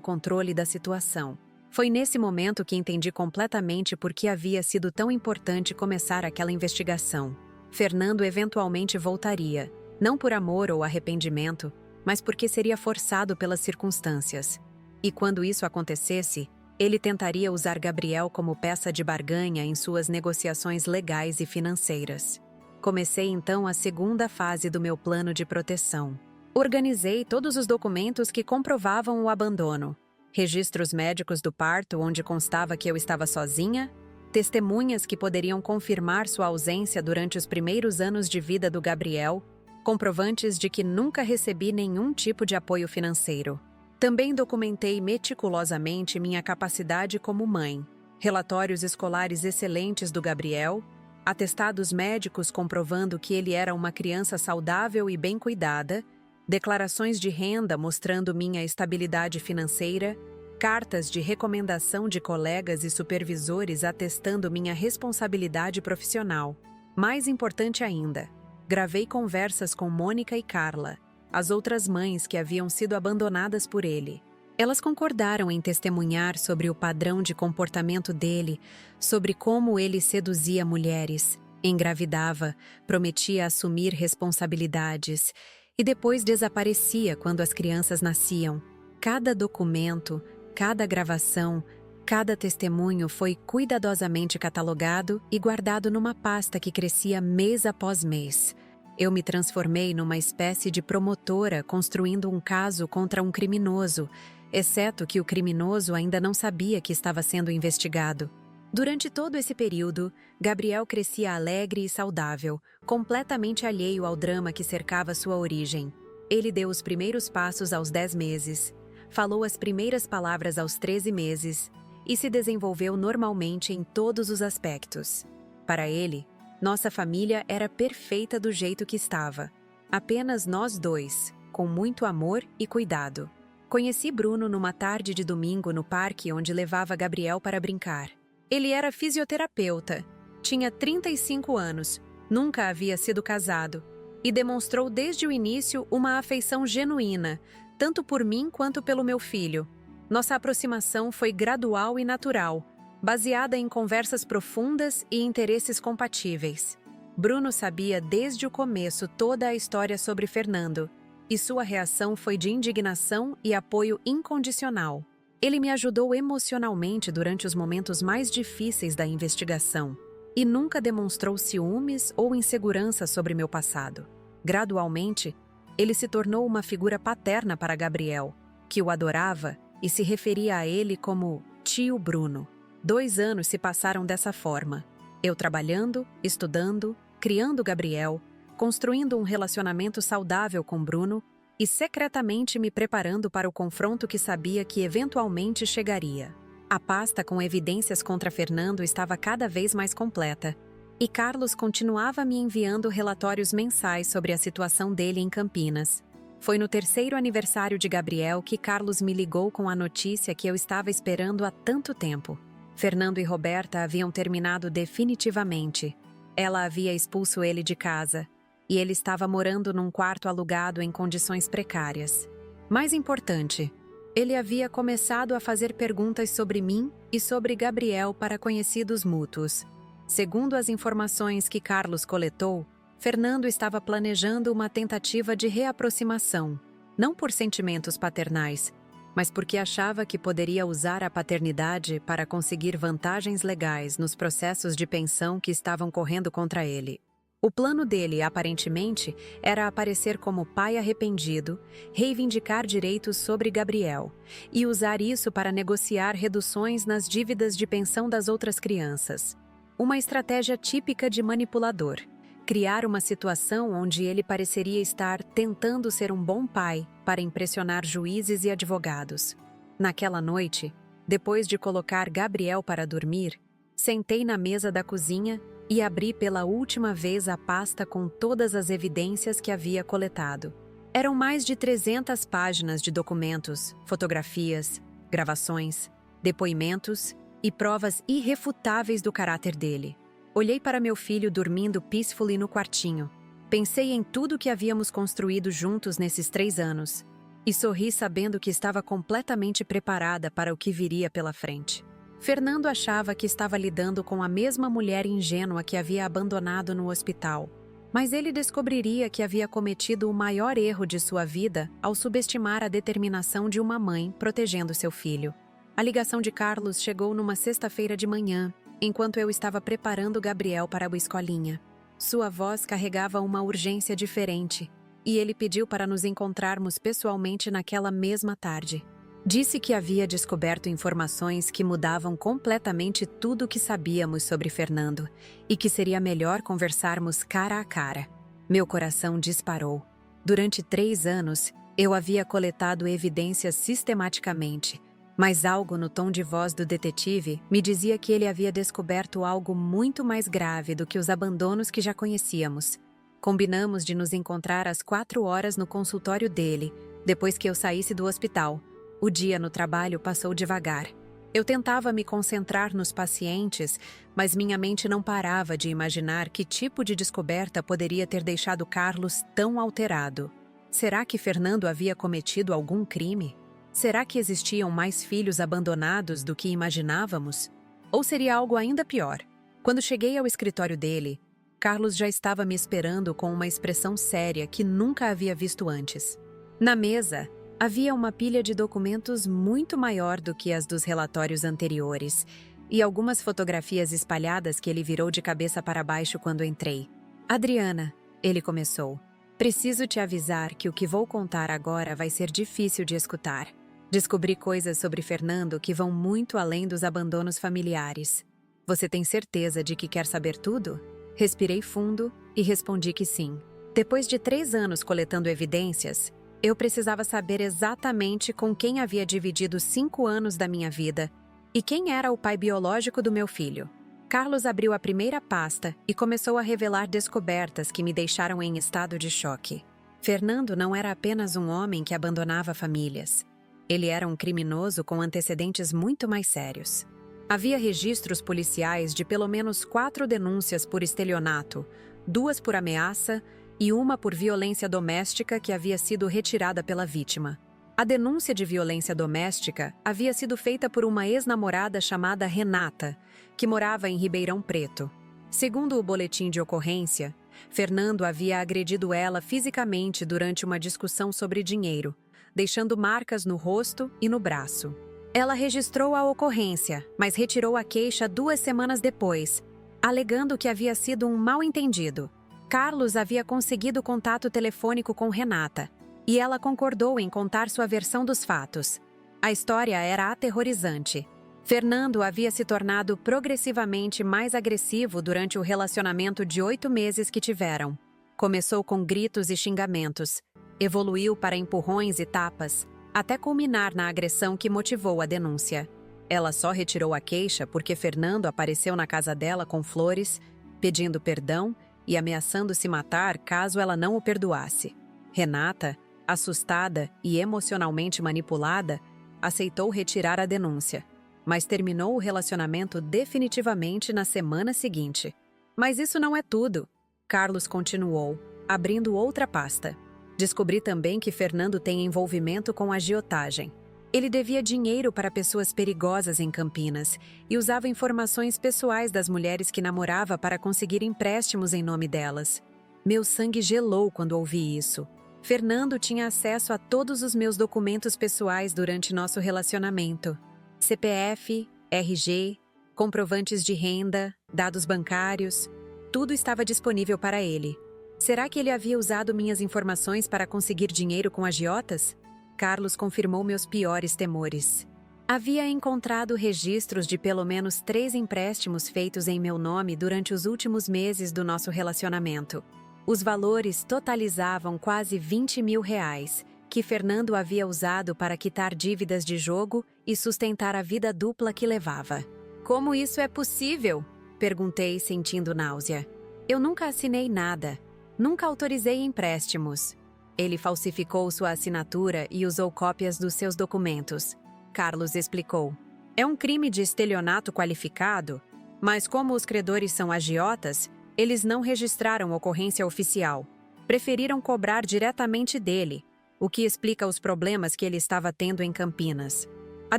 controle da situação. Foi nesse momento que entendi completamente por que havia sido tão importante começar aquela investigação. Fernando eventualmente voltaria, não por amor ou arrependimento, mas porque seria forçado pelas circunstâncias. E quando isso acontecesse, ele tentaria usar Gabriel como peça de barganha em suas negociações legais e financeiras. Comecei então a segunda fase do meu plano de proteção. Organizei todos os documentos que comprovavam o abandono. Registros médicos do parto onde constava que eu estava sozinha, testemunhas que poderiam confirmar sua ausência durante os primeiros anos de vida do Gabriel, comprovantes de que nunca recebi nenhum tipo de apoio financeiro. Também documentei meticulosamente minha capacidade como mãe, relatórios escolares excelentes do Gabriel, atestados médicos comprovando que ele era uma criança saudável e bem cuidada, declarações de renda mostrando minha estabilidade financeira, cartas de recomendação de colegas e supervisores atestando minha responsabilidade profissional. Mais importante ainda, gravei conversas com Mônica e Carla, as outras mães que haviam sido abandonadas por ele. Elas concordaram em testemunhar sobre o padrão de comportamento dele, sobre como ele seduzia mulheres, engravidava, prometia assumir responsabilidades e depois desaparecia quando as crianças nasciam. Cada documento, cada gravação, cada testemunho foi cuidadosamente catalogado e guardado numa pasta que crescia mês após mês. Eu me transformei numa espécie de promotora construindo um caso contra um criminoso, exceto que o criminoso ainda não sabia que estava sendo investigado. Durante todo esse período, Gabriel crescia alegre e saudável, completamente alheio ao drama que cercava sua origem. Ele deu os primeiros passos aos 10 meses, falou as primeiras palavras aos 13 meses e se desenvolveu normalmente em todos os aspectos. Para ele, nossa família era perfeita do jeito que estava. Apenas nós dois, com muito amor e cuidado. Conheci Bruno numa tarde de domingo no parque onde levava Gabriel para brincar. Ele era fisioterapeuta, tinha 35 anos, nunca havia sido casado e demonstrou desde o início uma afeição genuína, tanto por mim quanto pelo meu filho. Nossa aproximação foi gradual e natural, baseada em conversas profundas e interesses compatíveis. Bruno sabia desde o começo toda a história sobre Fernando, e sua reação foi de indignação e apoio incondicional. Ele me ajudou emocionalmente durante os momentos mais difíceis da investigação e nunca demonstrou ciúmes ou insegurança sobre meu passado. Gradualmente, ele se tornou uma figura paterna para Gabriel, que o adorava e se referia a ele como tio Bruno. 2 anos se passaram dessa forma, eu trabalhando, estudando, criando Gabriel, construindo um relacionamento saudável com Bruno e secretamente me preparando para o confronto que sabia que eventualmente chegaria. A pasta com evidências contra Fernando estava cada vez mais completa, e Carlos continuava me enviando relatórios mensais sobre a situação dele em Campinas. Foi no 3º aniversário de Gabriel que Carlos me ligou com a notícia que eu estava esperando há tanto tempo. Fernando e Roberta haviam terminado definitivamente. Ela havia expulso ele de casa, e ele estava morando num quarto alugado em condições precárias. Mais importante, ele havia começado a fazer perguntas sobre mim e sobre Gabriel para conhecidos mútuos. Segundo as informações que Carlos coletou, Fernando estava planejando uma tentativa de reaproximação, não por sentimentos paternais, mas porque achava que poderia usar a paternidade para conseguir vantagens legais nos processos de pensão que estavam correndo contra ele. O plano dele, aparentemente, era aparecer como pai arrependido, reivindicar direitos sobre Gabriel e usar isso para negociar reduções nas dívidas de pensão das outras crianças. Uma estratégia típica de manipulador. Criar uma situação onde ele pareceria estar tentando ser um bom pai para impressionar juízes e advogados. Naquela noite, depois de colocar Gabriel para dormir, sentei na mesa da cozinha e abri pela última vez a pasta com todas as evidências que havia coletado. Eram mais de 300 páginas de documentos, fotografias, gravações, depoimentos e provas irrefutáveis do caráter dele. Olhei para meu filho dormindo peacefully no quartinho. Pensei em tudo que havíamos construído juntos nesses 3 anos e sorri sabendo que estava completamente preparada para o que viria pela frente. Fernando achava que estava lidando com a mesma mulher ingênua que havia abandonado no hospital, mas ele descobriria que havia cometido o maior erro de sua vida ao subestimar a determinação de uma mãe protegendo seu filho. A ligação de Carlos chegou numa sexta-feira de manhã, enquanto eu estava preparando Gabriel para a escolinha. Sua voz carregava uma urgência diferente, e ele pediu para nos encontrarmos pessoalmente naquela mesma tarde. Disse que havia descoberto informações que mudavam completamente tudo o que sabíamos sobre Fernando e que seria melhor conversarmos cara a cara. Meu coração disparou. Durante 3 anos, eu havia coletado evidências sistematicamente, mas algo no tom de voz do detetive me dizia que ele havia descoberto algo muito mais grave do que os abandonos que já conhecíamos. Combinamos de nos encontrar às 4 horas no consultório dele, depois que eu saísse do hospital. O dia no trabalho passou devagar. Eu tentava me concentrar nos pacientes, mas minha mente não parava de imaginar que tipo de descoberta poderia ter deixado Carlos tão alterado. Será que Fernando havia cometido algum crime? Será que existiam mais filhos abandonados do que imaginávamos? Ou seria algo ainda pior? Quando cheguei ao escritório dele, Carlos já estava me esperando com uma expressão séria que nunca havia visto antes. Na mesa, havia uma pilha de documentos muito maior do que as dos relatórios anteriores e algumas fotografias espalhadas que ele virou de cabeça para baixo quando entrei. Adriana, ele começou, preciso te avisar que o que vou contar agora vai ser difícil de escutar. Descobri coisas sobre Fernando que vão muito além dos abandonos familiares. Você tem certeza de que quer saber tudo? Respirei fundo e respondi que sim. Depois de 3 anos coletando evidências, eu precisava saber exatamente com quem havia dividido 5 anos da minha vida e quem era o pai biológico do meu filho. Carlos abriu a primeira pasta e começou a revelar descobertas que me deixaram em estado de choque. Fernando não era apenas um homem que abandonava famílias. Ele era um criminoso com antecedentes muito mais sérios. Havia registros policiais de pelo menos 4 denúncias por estelionato, 2 por ameaça e uma por violência doméstica que havia sido retirada pela vítima. A denúncia de violência doméstica havia sido feita por uma ex-namorada chamada Renata, que morava em Ribeirão Preto. Segundo o boletim de ocorrência, Fernando havia agredido ela fisicamente durante uma discussão sobre dinheiro, deixando marcas no rosto e no braço. Ela registrou a ocorrência, mas retirou a queixa 2 semanas depois, alegando que havia sido um mal-entendido. Carlos havia conseguido contato telefônico com Renata, e ela concordou em contar sua versão dos fatos. A história era aterrorizante. Fernando havia se tornado progressivamente mais agressivo durante o relacionamento de 8 meses que tiveram. Começou com gritos e xingamentos, evoluiu para empurrões e tapas, até culminar na agressão que motivou a denúncia. Ela só retirou a queixa porque Fernando apareceu na casa dela com flores, pedindo perdão e ameaçando se matar caso ela não o perdoasse. Renata, assustada e emocionalmente manipulada, aceitou retirar a denúncia, mas terminou o relacionamento definitivamente na semana seguinte. Mas isso não é tudo. Carlos continuou, abrindo outra pasta. Descobri também que Fernando tem envolvimento com agiotagem. Ele devia dinheiro para pessoas perigosas em Campinas e usava informações pessoais das mulheres que namorava para conseguir empréstimos em nome delas. Meu sangue gelou quando ouvi isso. Fernando tinha acesso a todos os meus documentos pessoais durante nosso relacionamento. CPF, RG, comprovantes de renda, dados bancários. Tudo estava disponível para ele. Será que ele havia usado minhas informações para conseguir dinheiro com agiotas? Carlos confirmou meus piores temores. Havia encontrado registros de pelo menos 3 empréstimos feitos em meu nome durante os últimos meses do nosso relacionamento. Os valores totalizavam quase R$ 20.000, que Fernando havia usado para quitar dívidas de jogo e sustentar a vida dupla que levava. Como isso é possível? Perguntei, sentindo náusea. Eu nunca assinei nada. Nunca autorizei empréstimos. Ele falsificou sua assinatura e usou cópias dos seus documentos. Carlos explicou. É um crime de estelionato qualificado, mas como os credores são agiotas, eles não registraram ocorrência oficial. Preferiram cobrar diretamente dele, o que explica os problemas que ele estava tendo em Campinas. A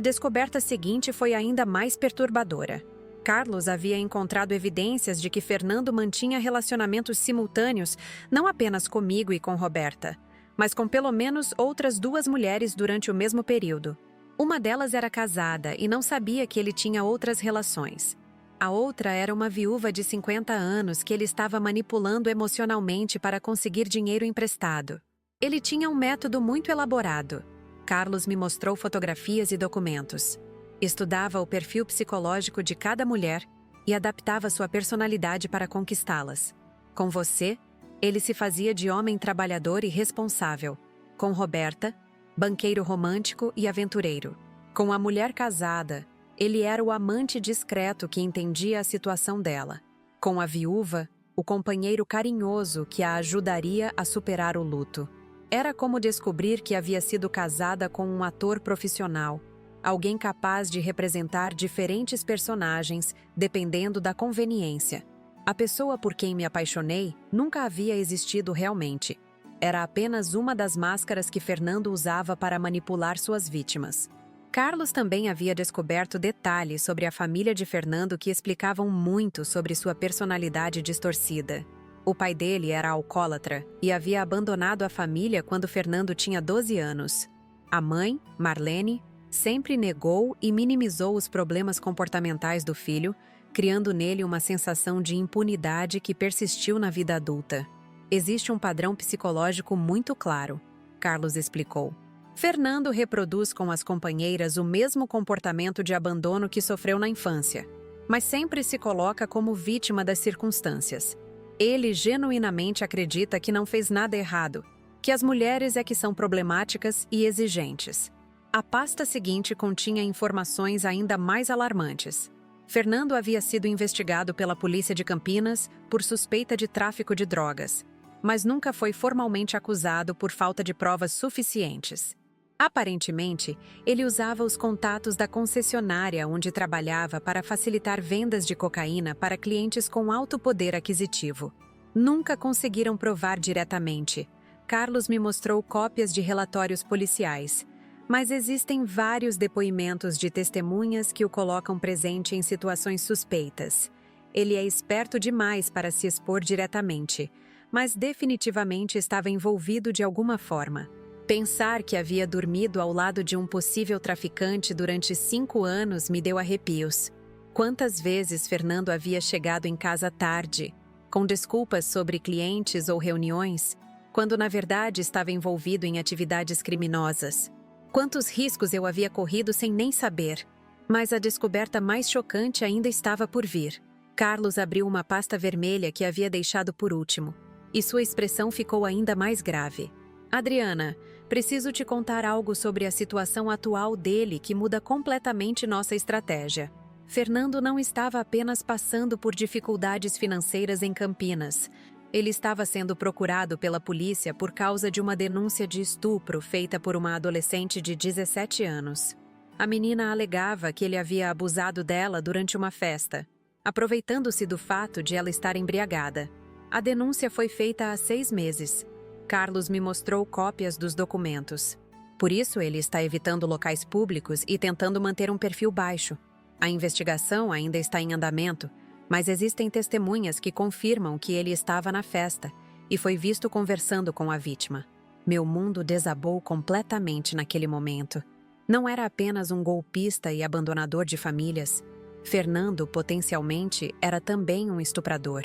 descoberta seguinte foi ainda mais perturbadora. Carlos havia encontrado evidências de que Fernando mantinha relacionamentos simultâneos não apenas comigo e com Roberta, mas com pelo menos outras 2 mulheres durante o mesmo período. Uma delas era casada e não sabia que ele tinha outras relações. A outra era uma viúva de 50 anos que ele estava manipulando emocionalmente para conseguir dinheiro emprestado. Ele tinha um método muito elaborado. Carlos me mostrou fotografias e documentos. Estudava o perfil psicológico de cada mulher e adaptava sua personalidade para conquistá-las. Com você, ele se fazia de homem trabalhador e responsável. Com Roberta, banqueiro romântico e aventureiro. Com a mulher casada, ele era o amante discreto que entendia a situação dela. Com a viúva, o companheiro carinhoso que a ajudaria a superar o luto. Era como descobrir que havia sido casada com um ator profissional, alguém capaz de representar diferentes personagens, dependendo da conveniência. A pessoa por quem me apaixonei nunca havia existido realmente. Era apenas uma das máscaras que Fernando usava para manipular suas vítimas. Carlos também havia descoberto detalhes sobre a família de Fernando que explicavam muito sobre sua personalidade distorcida. O pai dele era alcoólatra e havia abandonado a família quando Fernando tinha 12 anos. A mãe, Marlene, sempre negou e minimizou os problemas comportamentais do filho, criando nele uma sensação de impunidade que persistiu na vida adulta. Existe um padrão psicológico muito claro, Carlos explicou. Fernando reproduz com as companheiras o mesmo comportamento de abandono que sofreu na infância, mas sempre se coloca como vítima das circunstâncias. Ele genuinamente acredita que não fez nada errado, que as mulheres é que são problemáticas e exigentes. A pasta seguinte continha informações ainda mais alarmantes. Fernando havia sido investigado pela polícia de Campinas por suspeita de tráfico de drogas, mas nunca foi formalmente acusado por falta de provas suficientes. Aparentemente, ele usava os contatos da concessionária onde trabalhava para facilitar vendas de cocaína para clientes com alto poder aquisitivo. Nunca conseguiram provar diretamente. Carlos me mostrou cópias de relatórios policiais, mas existem vários depoimentos de testemunhas que o colocam presente em situações suspeitas. Ele é esperto demais para se expor diretamente, mas definitivamente estava envolvido de alguma forma. Pensar que havia dormido ao lado de um possível traficante durante 5 anos me deu arrepios. Quantas vezes Fernando havia chegado em casa tarde, com desculpas sobre clientes ou reuniões, quando na verdade estava envolvido em atividades criminosas. Quantos riscos eu havia corrido sem nem saber. Mas a descoberta mais chocante ainda estava por vir. Carlos abriu uma pasta vermelha que havia deixado por último, e sua expressão ficou ainda mais grave. Adriana, preciso te contar algo sobre a situação atual dele que muda completamente nossa estratégia. Fernando não estava apenas passando por dificuldades financeiras em Campinas. Ele estava sendo procurado pela polícia por causa de uma denúncia de estupro feita por uma adolescente de 17 anos. A menina alegava que ele havia abusado dela durante uma festa, aproveitando-se do fato de ela estar embriagada. A denúncia foi feita há 6 meses. Carlos me mostrou cópias dos documentos. Por isso, ele está evitando locais públicos e tentando manter um perfil baixo. A investigação ainda está em andamento, mas existem testemunhas que confirmam que ele estava na festa e foi visto conversando com a vítima. Meu mundo desabou completamente naquele momento. Não era apenas um golpista e abandonador de famílias. Fernando, potencialmente, era também um estuprador.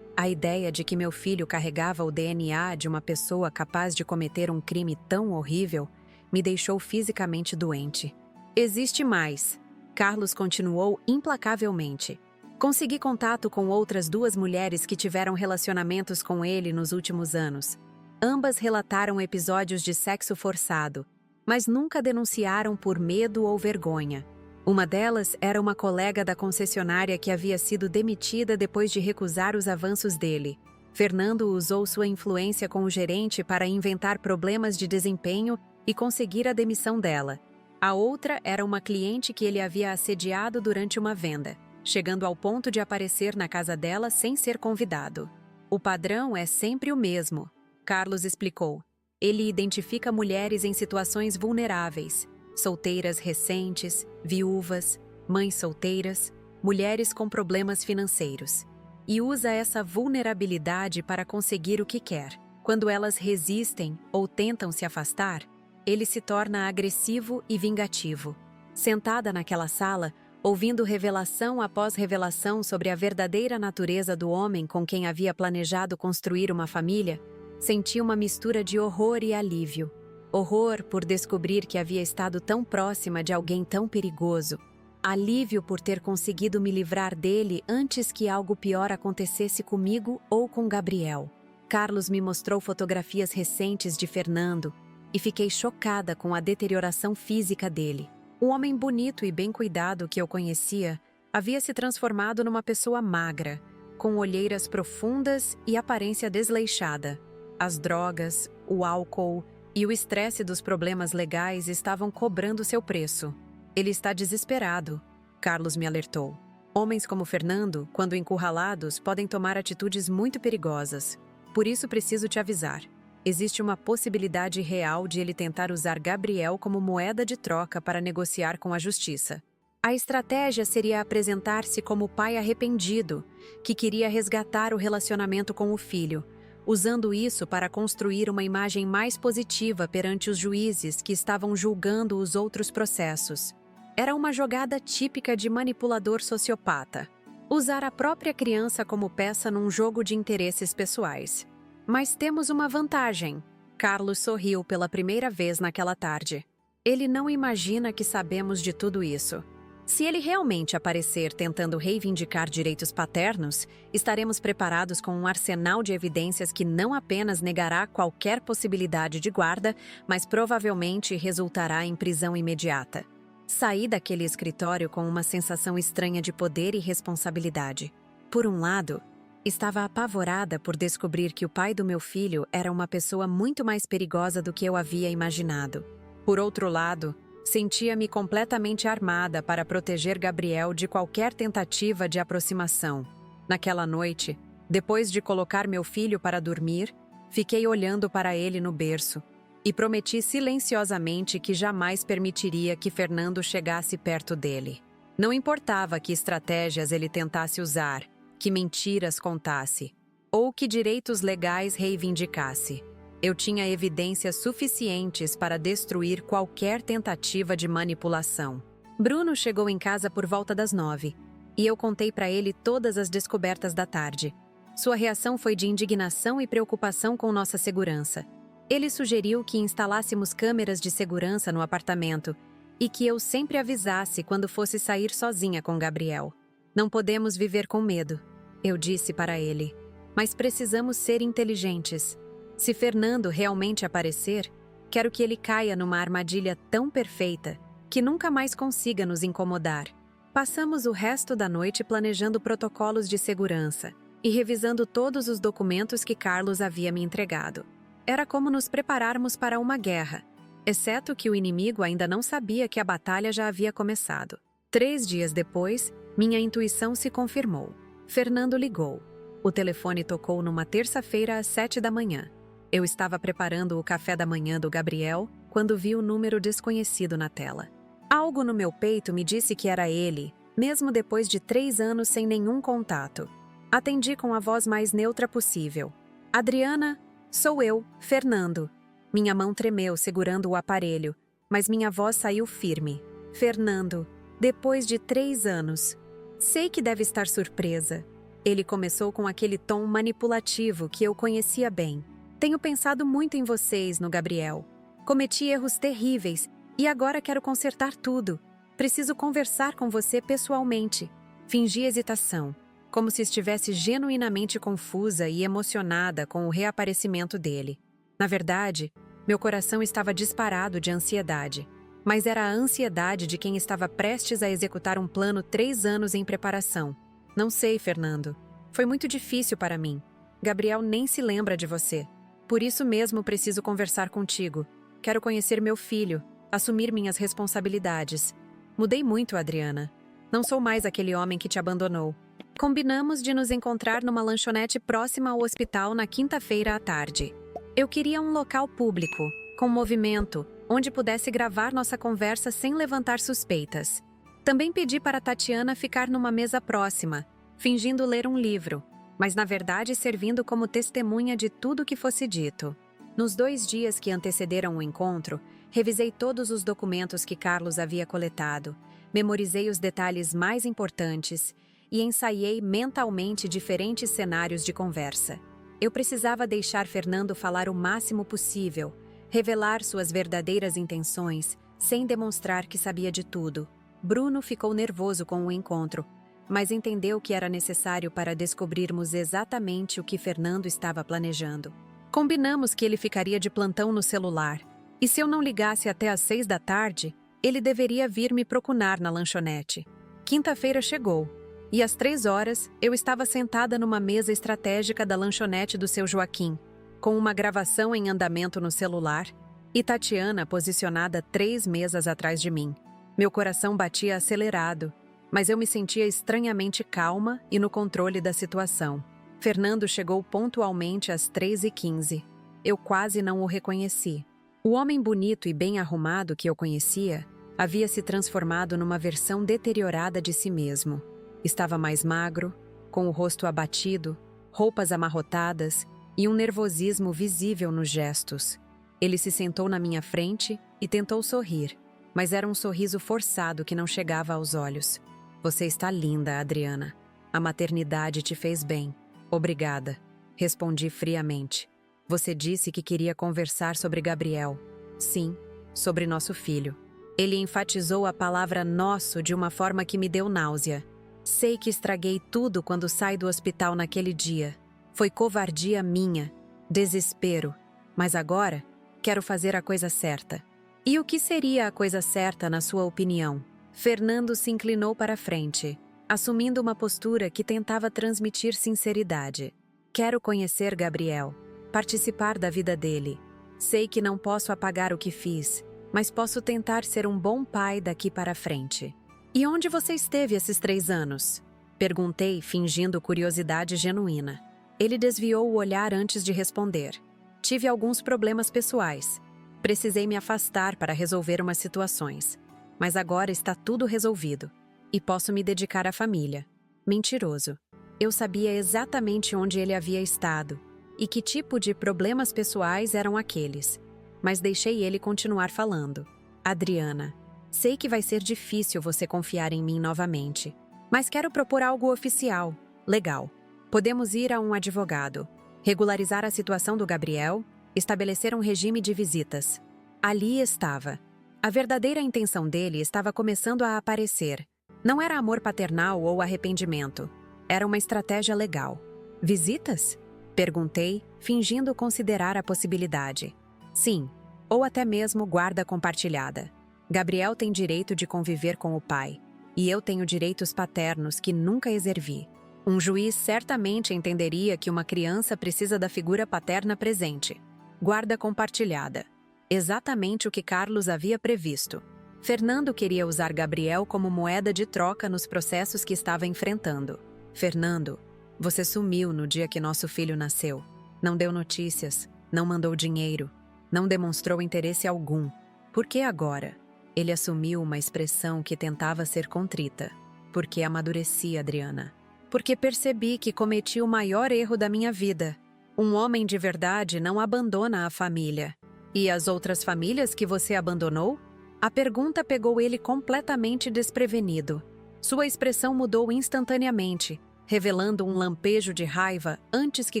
A ideia de que meu filho carregava o DNA de uma pessoa capaz de cometer um crime tão horrível me deixou fisicamente doente. Existe mais. Carlos continuou implacavelmente. Consegui contato com outras 2 mulheres que tiveram relacionamentos com ele nos últimos anos. Ambas relataram episódios de sexo forçado, mas nunca denunciaram por medo ou vergonha. Uma delas era uma colega da concessionária que havia sido demitida depois de recusar os avanços dele. Fernando usou sua influência com o gerente para inventar problemas de desempenho e conseguir a demissão dela. A outra era uma cliente que ele havia assediado durante uma venda, chegando ao ponto de aparecer na casa dela sem ser convidado. O padrão é sempre o mesmo, Carlos explicou. Ele identifica mulheres em situações vulneráveis, solteiras recentes, viúvas, mães solteiras, mulheres com problemas financeiros, e usa essa vulnerabilidade para conseguir o que quer. Quando elas resistem ou tentam se afastar, ele se torna agressivo e vingativo. Sentada naquela sala, ouvindo revelação após revelação sobre a verdadeira natureza do homem com quem havia planejado construir uma família, senti uma mistura de horror e alívio. Horror por descobrir que havia estado tão próxima de alguém tão perigoso. Alívio por ter conseguido me livrar dele antes que algo pior acontecesse comigo ou com Gabriel. Carlos me mostrou fotografias recentes de Fernando e fiquei chocada com a deterioração física dele. O homem bonito e bem cuidado que eu conhecia havia se transformado numa pessoa magra, com olheiras profundas e aparência desleixada. As drogas, o álcool e o estresse dos problemas legais estavam cobrando seu preço. Ele está desesperado, Carlos me alertou. Homens como Fernando, quando encurralados, podem tomar atitudes muito perigosas. Por isso preciso te avisar. Existe uma possibilidade real de ele tentar usar Gabriel como moeda de troca para negociar com a justiça. A estratégia seria apresentar-se como pai arrependido, que queria resgatar o relacionamento com o filho, usando isso para construir uma imagem mais positiva perante os juízes que estavam julgando os outros processos. Era uma jogada típica de manipulador sociopata. Usar a própria criança como peça num jogo de interesses pessoais. Mas temos uma vantagem. Carlos sorriu pela primeira vez naquela tarde. Ele não imagina que sabemos de tudo isso. Se ele realmente aparecer tentando reivindicar direitos paternos, estaremos preparados com um arsenal de evidências que não apenas negará qualquer possibilidade de guarda, mas provavelmente resultará em prisão imediata. Saí daquele escritório com uma sensação estranha de poder e responsabilidade. Por um lado, estava apavorada por descobrir que o pai do meu filho era uma pessoa muito mais perigosa do que eu havia imaginado. Por outro lado, sentia-me completamente armada para proteger Gabriel de qualquer tentativa de aproximação. Naquela noite, depois de colocar meu filho para dormir, fiquei olhando para ele no berço e prometi silenciosamente que jamais permitiria que Fernando chegasse perto dele. Não importava que estratégias ele tentasse usar, que mentiras contasse, ou que direitos legais reivindicasse. Eu tinha evidências suficientes para destruir qualquer tentativa de manipulação. Bruno chegou em casa por volta das 9, e eu contei para ele todas as descobertas da tarde. Sua reação foi de indignação e preocupação com nossa segurança. Ele sugeriu que instalássemos câmeras de segurança no apartamento e que eu sempre avisasse quando fosse sair sozinha com Gabriel. Não podemos viver com medo, eu disse para ele, mas precisamos ser inteligentes. Se Fernando realmente aparecer, quero que ele caia numa armadilha tão perfeita que nunca mais consiga nos incomodar. Passamos o resto da noite planejando protocolos de segurança e revisando todos os documentos que Carlos havia me entregado. Era como nos prepararmos para uma guerra, exceto que o inimigo ainda não sabia que a batalha já havia começado. 3 dias depois, minha intuição se confirmou. Fernando ligou. O telefone tocou numa terça-feira às 7 da manhã. Eu estava preparando o café da manhã do Gabriel quando vi o número desconhecido na tela. Algo no meu peito me disse que era ele, mesmo depois de 3 anos sem nenhum contato. Atendi com a voz mais neutra possível. Adriana, sou eu, Fernando. Minha mão tremeu segurando o aparelho, mas minha voz saiu firme. Fernando, depois de 3 anos. Sei que deve estar surpresa. Ele começou com aquele tom manipulativo que eu conhecia bem. Tenho pensado muito em vocês, no Gabriel. Cometi erros terríveis e agora quero consertar tudo. Preciso conversar com você pessoalmente. Fingi hesitação, como se estivesse genuinamente confusa e emocionada com o reaparecimento dele. Na verdade, meu coração estava disparado de ansiedade. Mas era a ansiedade de quem estava prestes a executar um plano 3 anos em preparação. Não sei, Fernando. Foi muito difícil para mim. Gabriel nem se lembra de você. Por isso mesmo preciso conversar contigo. Quero conhecer meu filho, assumir minhas responsabilidades. Mudei muito, Adriana. Não sou mais aquele homem que te abandonou. Combinamos de nos encontrar numa lanchonete próxima ao hospital na quinta-feira à tarde. Eu queria um local público, com movimento, onde pudesse gravar nossa conversa sem levantar suspeitas. Também pedi para Tatiana ficar numa mesa próxima, fingindo ler um livro, mas na verdade servindo como testemunha de tudo que fosse dito. Nos 2 dias que antecederam o encontro, revisei todos os documentos que Carlos havia coletado, memorizei os detalhes mais importantes e ensaiei mentalmente diferentes cenários de conversa. Eu precisava deixar Fernando falar o máximo possível, revelar suas verdadeiras intenções, sem demonstrar que sabia de tudo. Bruno ficou nervoso com o encontro, mas entendeu que era necessário para descobrirmos exatamente o que Fernando estava planejando. Combinamos que ele ficaria de plantão no celular, e se eu não ligasse até às 6 da tarde, ele deveria vir me procurar na lanchonete. Quinta-feira chegou, e às 3 horas eu estava sentada numa mesa estratégica da lanchonete do seu Joaquim, com uma gravação em andamento no celular, e Tatiana posicionada 3 mesas atrás de mim. Meu coração batia acelerado, mas eu me sentia estranhamente calma e no controle da situação. Fernando chegou pontualmente às 3h15. Eu quase não o reconheci. O homem bonito e bem arrumado que eu conhecia havia se transformado numa versão deteriorada de si mesmo. Estava mais magro, com o rosto abatido, roupas amarrotadas e um nervosismo visível nos gestos. Ele se sentou na minha frente e tentou sorrir, mas era um sorriso forçado que não chegava aos olhos. Você está linda, Adriana. A maternidade te fez bem. Obrigada. Respondi friamente. Você disse que queria conversar sobre Gabriel. Sim, sobre nosso filho. Ele enfatizou a palavra nosso de uma forma que me deu náusea. Sei que estraguei tudo quando saí do hospital naquele dia. Foi covardia minha, desespero. Mas agora, quero fazer a coisa certa. E o que seria a coisa certa, na sua opinião? Fernando se inclinou para a frente, assumindo uma postura que tentava transmitir sinceridade. Quero conhecer Gabriel, participar da vida dele. Sei que não posso apagar o que fiz, mas posso tentar ser um bom pai daqui para frente. E onde você esteve esses 3 anos? Perguntei, fingindo curiosidade genuína. Ele desviou o olhar antes de responder. Tive alguns problemas pessoais. Precisei me afastar para resolver umas situações. Mas agora está tudo resolvido. E posso me dedicar à família. Mentiroso. Eu sabia exatamente onde ele havia estado. E que tipo de problemas pessoais eram aqueles. Mas deixei ele continuar falando. Adriana, sei que vai ser difícil você confiar em mim novamente. Mas quero propor algo oficial. Legal. Podemos ir a um advogado. Regularizar a situação do Gabriel. Estabelecer um regime de visitas. Ali estava. A verdadeira intenção dele estava começando a aparecer. Não era amor paternal ou arrependimento. Era uma estratégia legal. Visitas? Perguntei, fingindo considerar a possibilidade. Sim, ou até mesmo guarda compartilhada. Gabriel tem direito de conviver com o pai, e eu tenho direitos paternos que nunca exervi. Um juiz certamente entenderia que uma criança precisa da figura paterna presente. Guarda compartilhada. Exatamente o que Carlos havia previsto. Fernando queria usar Gabriel como moeda de troca nos processos que estava enfrentando. Fernando, você sumiu no dia que nosso filho nasceu. Não deu notícias, não mandou dinheiro, não demonstrou interesse algum. Por que agora? Ele assumiu uma expressão que tentava ser contrita. Porque amadureci, Adriana. Porque percebi que cometi o maior erro da minha vida. Um homem de verdade não abandona a família. E as outras famílias que você abandonou? A pergunta pegou ele completamente desprevenido. Sua expressão mudou instantaneamente, revelando um lampejo de raiva antes que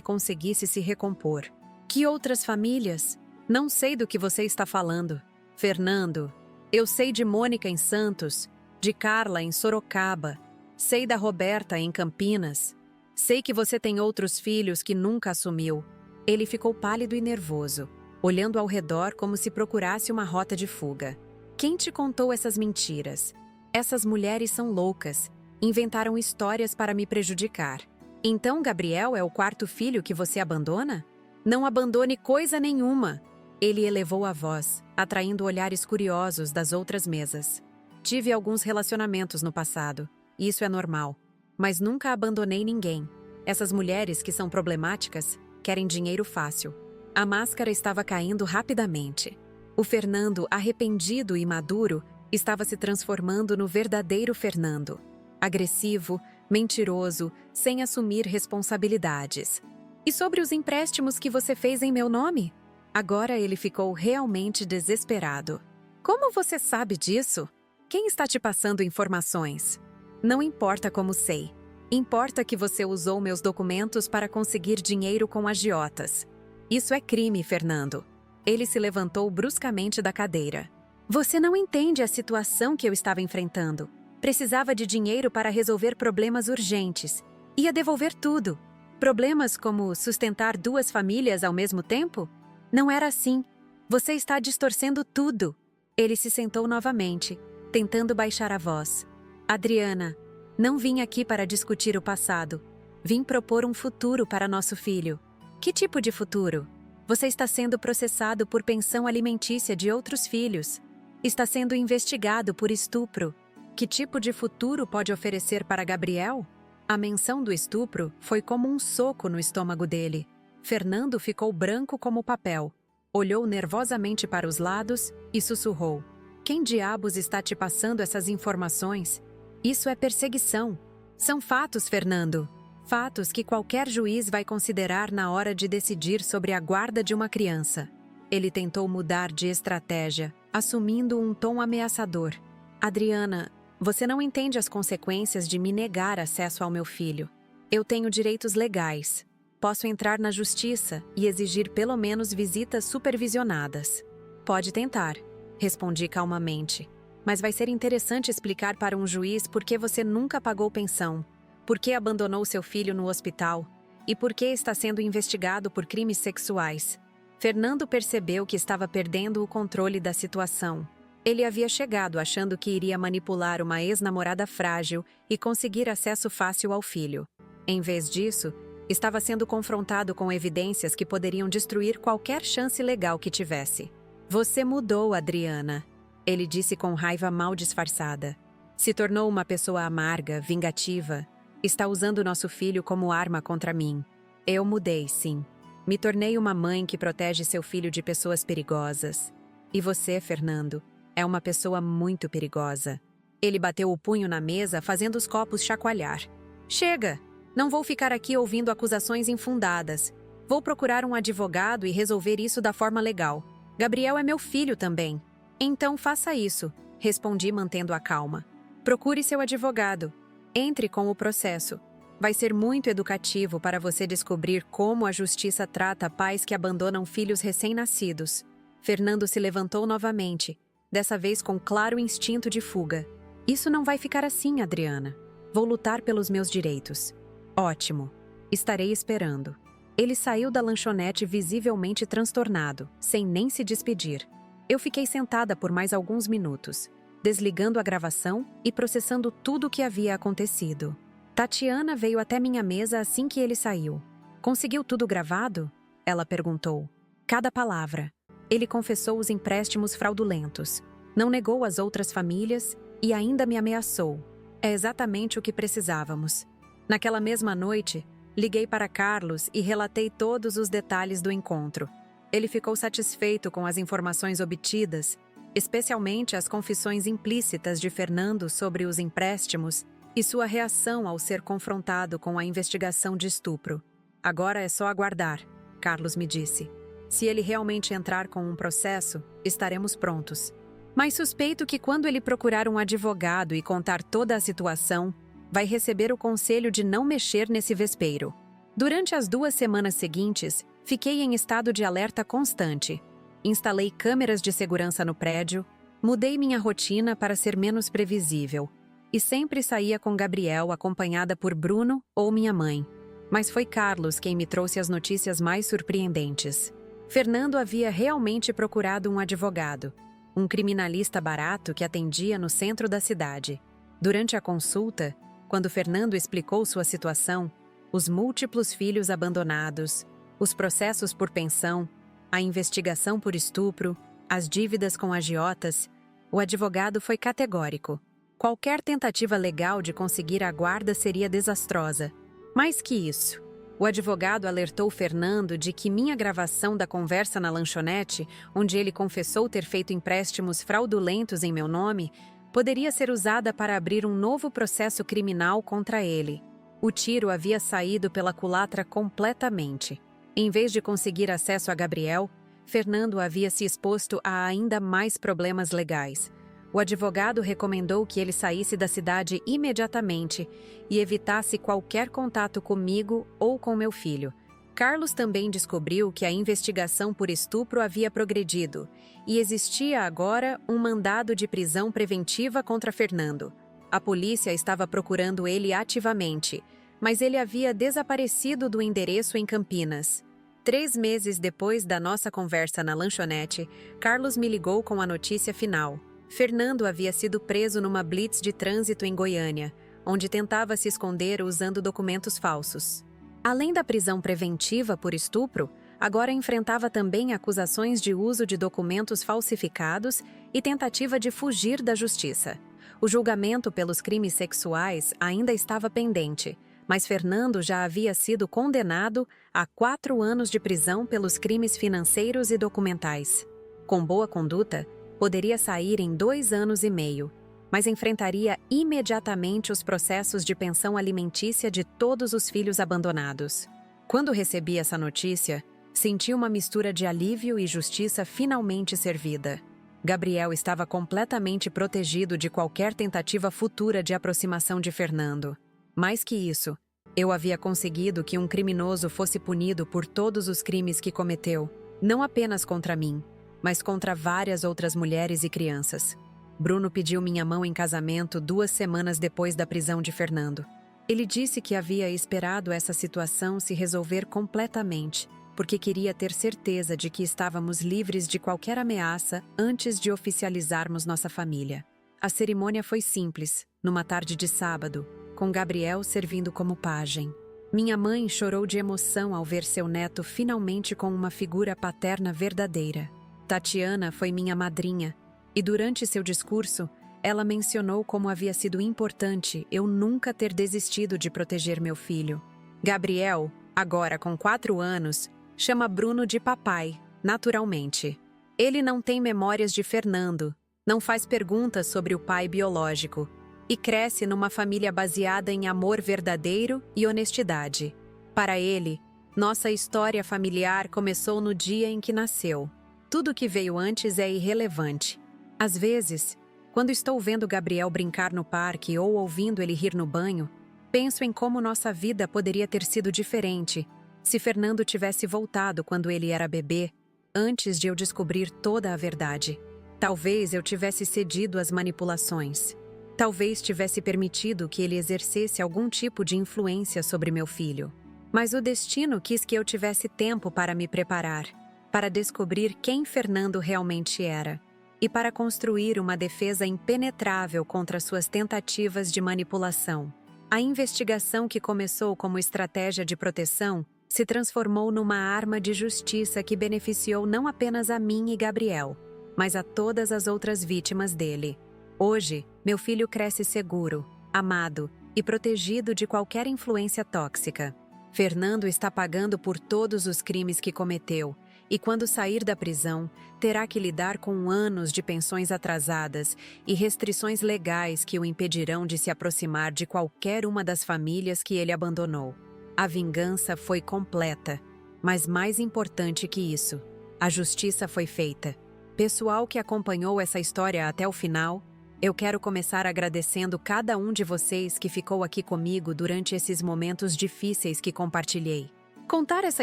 conseguisse se recompor. Que outras famílias? Não sei do que você está falando. Fernando, eu sei de Mônica em Santos, de Carla em Sorocaba, sei da Roberta em Campinas. Sei que você tem outros filhos que nunca assumiu. Ele ficou pálido e nervoso, olhando ao redor como se procurasse uma rota de fuga. Quem te contou essas mentiras? Essas mulheres são loucas. Inventaram histórias para me prejudicar. Então Gabriel é o quarto filho que você abandona? Não abandone coisa nenhuma. Ele elevou a voz, atraindo olhares curiosos das outras mesas. Tive alguns relacionamentos no passado. Isso é normal. Mas nunca abandonei ninguém. Essas mulheres que são problemáticas querem dinheiro fácil. A máscara estava caindo rapidamente. O Fernando, arrependido e maduro, estava se transformando no verdadeiro Fernando. Agressivo, mentiroso, sem assumir responsabilidades. E sobre os empréstimos que você fez em meu nome? Agora ele ficou realmente desesperado. Como você sabe disso? Quem está te passando informações? Não importa como sei. Importa que você usou meus documentos para conseguir dinheiro com agiotas. Isso é crime, Fernando. Ele se levantou bruscamente da cadeira. Você não entende a situação que eu estava enfrentando. Precisava de dinheiro para resolver problemas urgentes. Ia devolver tudo. Problemas como sustentar 2 famílias ao mesmo tempo? Não era assim. Você está distorcendo tudo. Ele se sentou novamente, tentando baixar a voz. Adriana, não vim aqui para discutir o passado. Vim propor um futuro para nosso filho. Que tipo de futuro? Você está sendo processado por pensão alimentícia de outros filhos. Está sendo investigado por estupro. Que tipo de futuro pode oferecer para Gabriel? A menção do estupro foi como um soco no estômago dele. Fernando ficou branco como papel. Olhou nervosamente para os lados e sussurrou. Quem diabos está te passando essas informações? Isso é perseguição. São fatos, Fernando. Fatos que qualquer juiz vai considerar na hora de decidir sobre a guarda de uma criança. Ele tentou mudar de estratégia, assumindo um tom ameaçador. Adriana, você não entende as consequências de me negar acesso ao meu filho. Eu tenho direitos legais. Posso entrar na justiça e exigir pelo menos visitas supervisionadas. Pode tentar, respondi calmamente. Mas vai ser interessante explicar para um juiz por que você nunca pagou pensão, por que abandonou seu filho no hospital e por que está sendo investigado por crimes sexuais. Fernando percebeu que estava perdendo o controle da situação. Ele havia chegado achando que iria manipular uma ex-namorada frágil e conseguir acesso fácil ao filho. Em vez disso, estava sendo confrontado com evidências que poderiam destruir qualquer chance legal que tivesse. Você mudou, Adriana. Ele disse com raiva mal disfarçada. Se tornou uma pessoa amarga, vingativa. Está usando nosso filho como arma contra mim. Eu mudei, sim. Me tornei uma mãe que protege seu filho de pessoas perigosas. E você, Fernando, é uma pessoa muito perigosa. Ele bateu o punho na mesa, fazendo os copos chacoalhar. Chega! Não vou ficar aqui ouvindo acusações infundadas. Vou procurar um advogado e resolver isso da forma legal. Gabriel é meu filho também. Então faça isso, respondi mantendo a calma. Procure seu advogado. Entre com o processo. Vai ser muito educativo para você descobrir como a justiça trata pais que abandonam filhos recém-nascidos. Fernando se levantou novamente, dessa vez com claro instinto de fuga. Isso não vai ficar assim, Adriana. Vou lutar pelos meus direitos. Ótimo. Estarei esperando. Ele saiu da lanchonete visivelmente transtornado, sem nem se despedir. Eu fiquei sentada por mais alguns minutos, desligando a gravação e processando tudo o que havia acontecido. Tatiana veio até minha mesa assim que ele saiu. Conseguiu tudo gravado? Ela perguntou. Cada palavra. Ele confessou os empréstimos fraudulentos. Não negou as outras famílias e ainda me ameaçou. É exatamente o que precisávamos. Naquela mesma noite, liguei para Carlos e relatei todos os detalhes do encontro. Ele ficou satisfeito com as informações obtidas, especialmente as confissões implícitas de Fernando sobre os empréstimos e sua reação ao ser confrontado com a investigação de estupro. Agora é só aguardar, Carlos me disse. Se ele realmente entrar com um processo, estaremos prontos. Mas suspeito que quando ele procurar um advogado e contar toda a situação, vai receber o conselho de não mexer nesse vespeiro. Durante as 2 semanas seguintes, fiquei em estado de alerta constante. Instalei câmeras de segurança no prédio, mudei minha rotina para ser menos previsível e sempre saía com Gabriel acompanhada por Bruno ou minha mãe. Mas foi Carlos quem me trouxe as notícias mais surpreendentes. Fernando havia realmente procurado um advogado, um criminalista barato que atendia no centro da cidade. Durante a consulta, quando Fernando explicou sua situação, os múltiplos filhos abandonados, os processos por pensão, a investigação por estupro, as dívidas com agiotas, o advogado foi categórico. Qualquer tentativa legal de conseguir a guarda seria desastrosa. Mais que isso, o advogado alertou Fernando de que minha gravação da conversa na lanchonete, onde ele confessou ter feito empréstimos fraudulentos em meu nome, poderia ser usada para abrir um novo processo criminal contra ele. O tiro havia saído pela culatra completamente. Em vez de conseguir acesso a Gabriel, Fernando havia se exposto a ainda mais problemas legais. O advogado recomendou que ele saísse da cidade imediatamente e evitasse qualquer contato comigo ou com meu filho. Carlos também descobriu que a investigação por estupro havia progredido e existia agora um mandado de prisão preventiva contra Fernando. A polícia estava procurando ele ativamente, mas ele havia desaparecido do endereço em Campinas. 3 meses depois da nossa conversa na lanchonete, Carlos me ligou com a notícia final. Fernando havia sido preso numa blitz de trânsito em Goiânia, onde tentava se esconder usando documentos falsos. Além da prisão preventiva por estupro, agora enfrentava também acusações de uso de documentos falsificados e tentativa de fugir da justiça. O julgamento pelos crimes sexuais ainda estava pendente, mas Fernando já havia sido condenado a 4 anos de prisão pelos crimes financeiros e documentais. Com boa conduta, poderia sair em 2 anos e meio, mas enfrentaria imediatamente os processos de pensão alimentícia de todos os filhos abandonados. Quando recebi essa notícia, senti uma mistura de alívio e justiça finalmente servida. Gabriel estava completamente protegido de qualquer tentativa futura de aproximação de Fernando. Mais que isso, eu havia conseguido que um criminoso fosse punido por todos os crimes que cometeu, não apenas contra mim, mas contra várias outras mulheres e crianças. Bruno pediu minha mão em casamento 2 semanas depois da prisão de Fernando. Ele disse que havia esperado essa situação se resolver completamente, porque queria ter certeza de que estávamos livres de qualquer ameaça antes de oficializarmos nossa família. A cerimônia foi simples, numa tarde de sábado, com Gabriel servindo como pajem. Minha mãe chorou de emoção ao ver seu neto finalmente com uma figura paterna verdadeira. Tatiana foi minha madrinha, e durante seu discurso, ela mencionou como havia sido importante eu nunca ter desistido de proteger meu filho. Gabriel, agora com 4 anos, chama Bruno de papai, naturalmente. Ele não tem memórias de Fernando, não faz perguntas sobre o pai biológico, e cresce numa família baseada em amor verdadeiro e honestidade. Para ele, nossa história familiar começou no dia em que nasceu. Tudo que veio antes é irrelevante. Às vezes, quando estou vendo Gabriel brincar no parque ou ouvindo ele rir no banho, penso em como nossa vida poderia ter sido diferente se Fernando tivesse voltado quando ele era bebê, antes de eu descobrir toda a verdade. Talvez eu tivesse cedido às manipulações. Talvez tivesse permitido que ele exercesse algum tipo de influência sobre meu filho. Mas o destino quis que eu tivesse tempo para me preparar, para descobrir quem Fernando realmente era e para construir uma defesa impenetrável contra suas tentativas de manipulação. A investigação que começou como estratégia de proteção se transformou numa arma de justiça que beneficiou não apenas a mim e Gabriel, mas a todas as outras vítimas dele. Hoje, meu filho cresce seguro, amado e protegido de qualquer influência tóxica. Fernando está pagando por todos os crimes que cometeu e, quando sair da prisão, terá que lidar com anos de pensões atrasadas e restrições legais que o impedirão de se aproximar de qualquer uma das famílias que ele abandonou. A vingança foi completa, mas mais importante que isso, a justiça foi feita. Pessoal que acompanhou essa história até o final, Eu quero começar agradecendo cada um de vocês que ficou aqui comigo durante esses momentos difíceis que compartilhei. Contar essa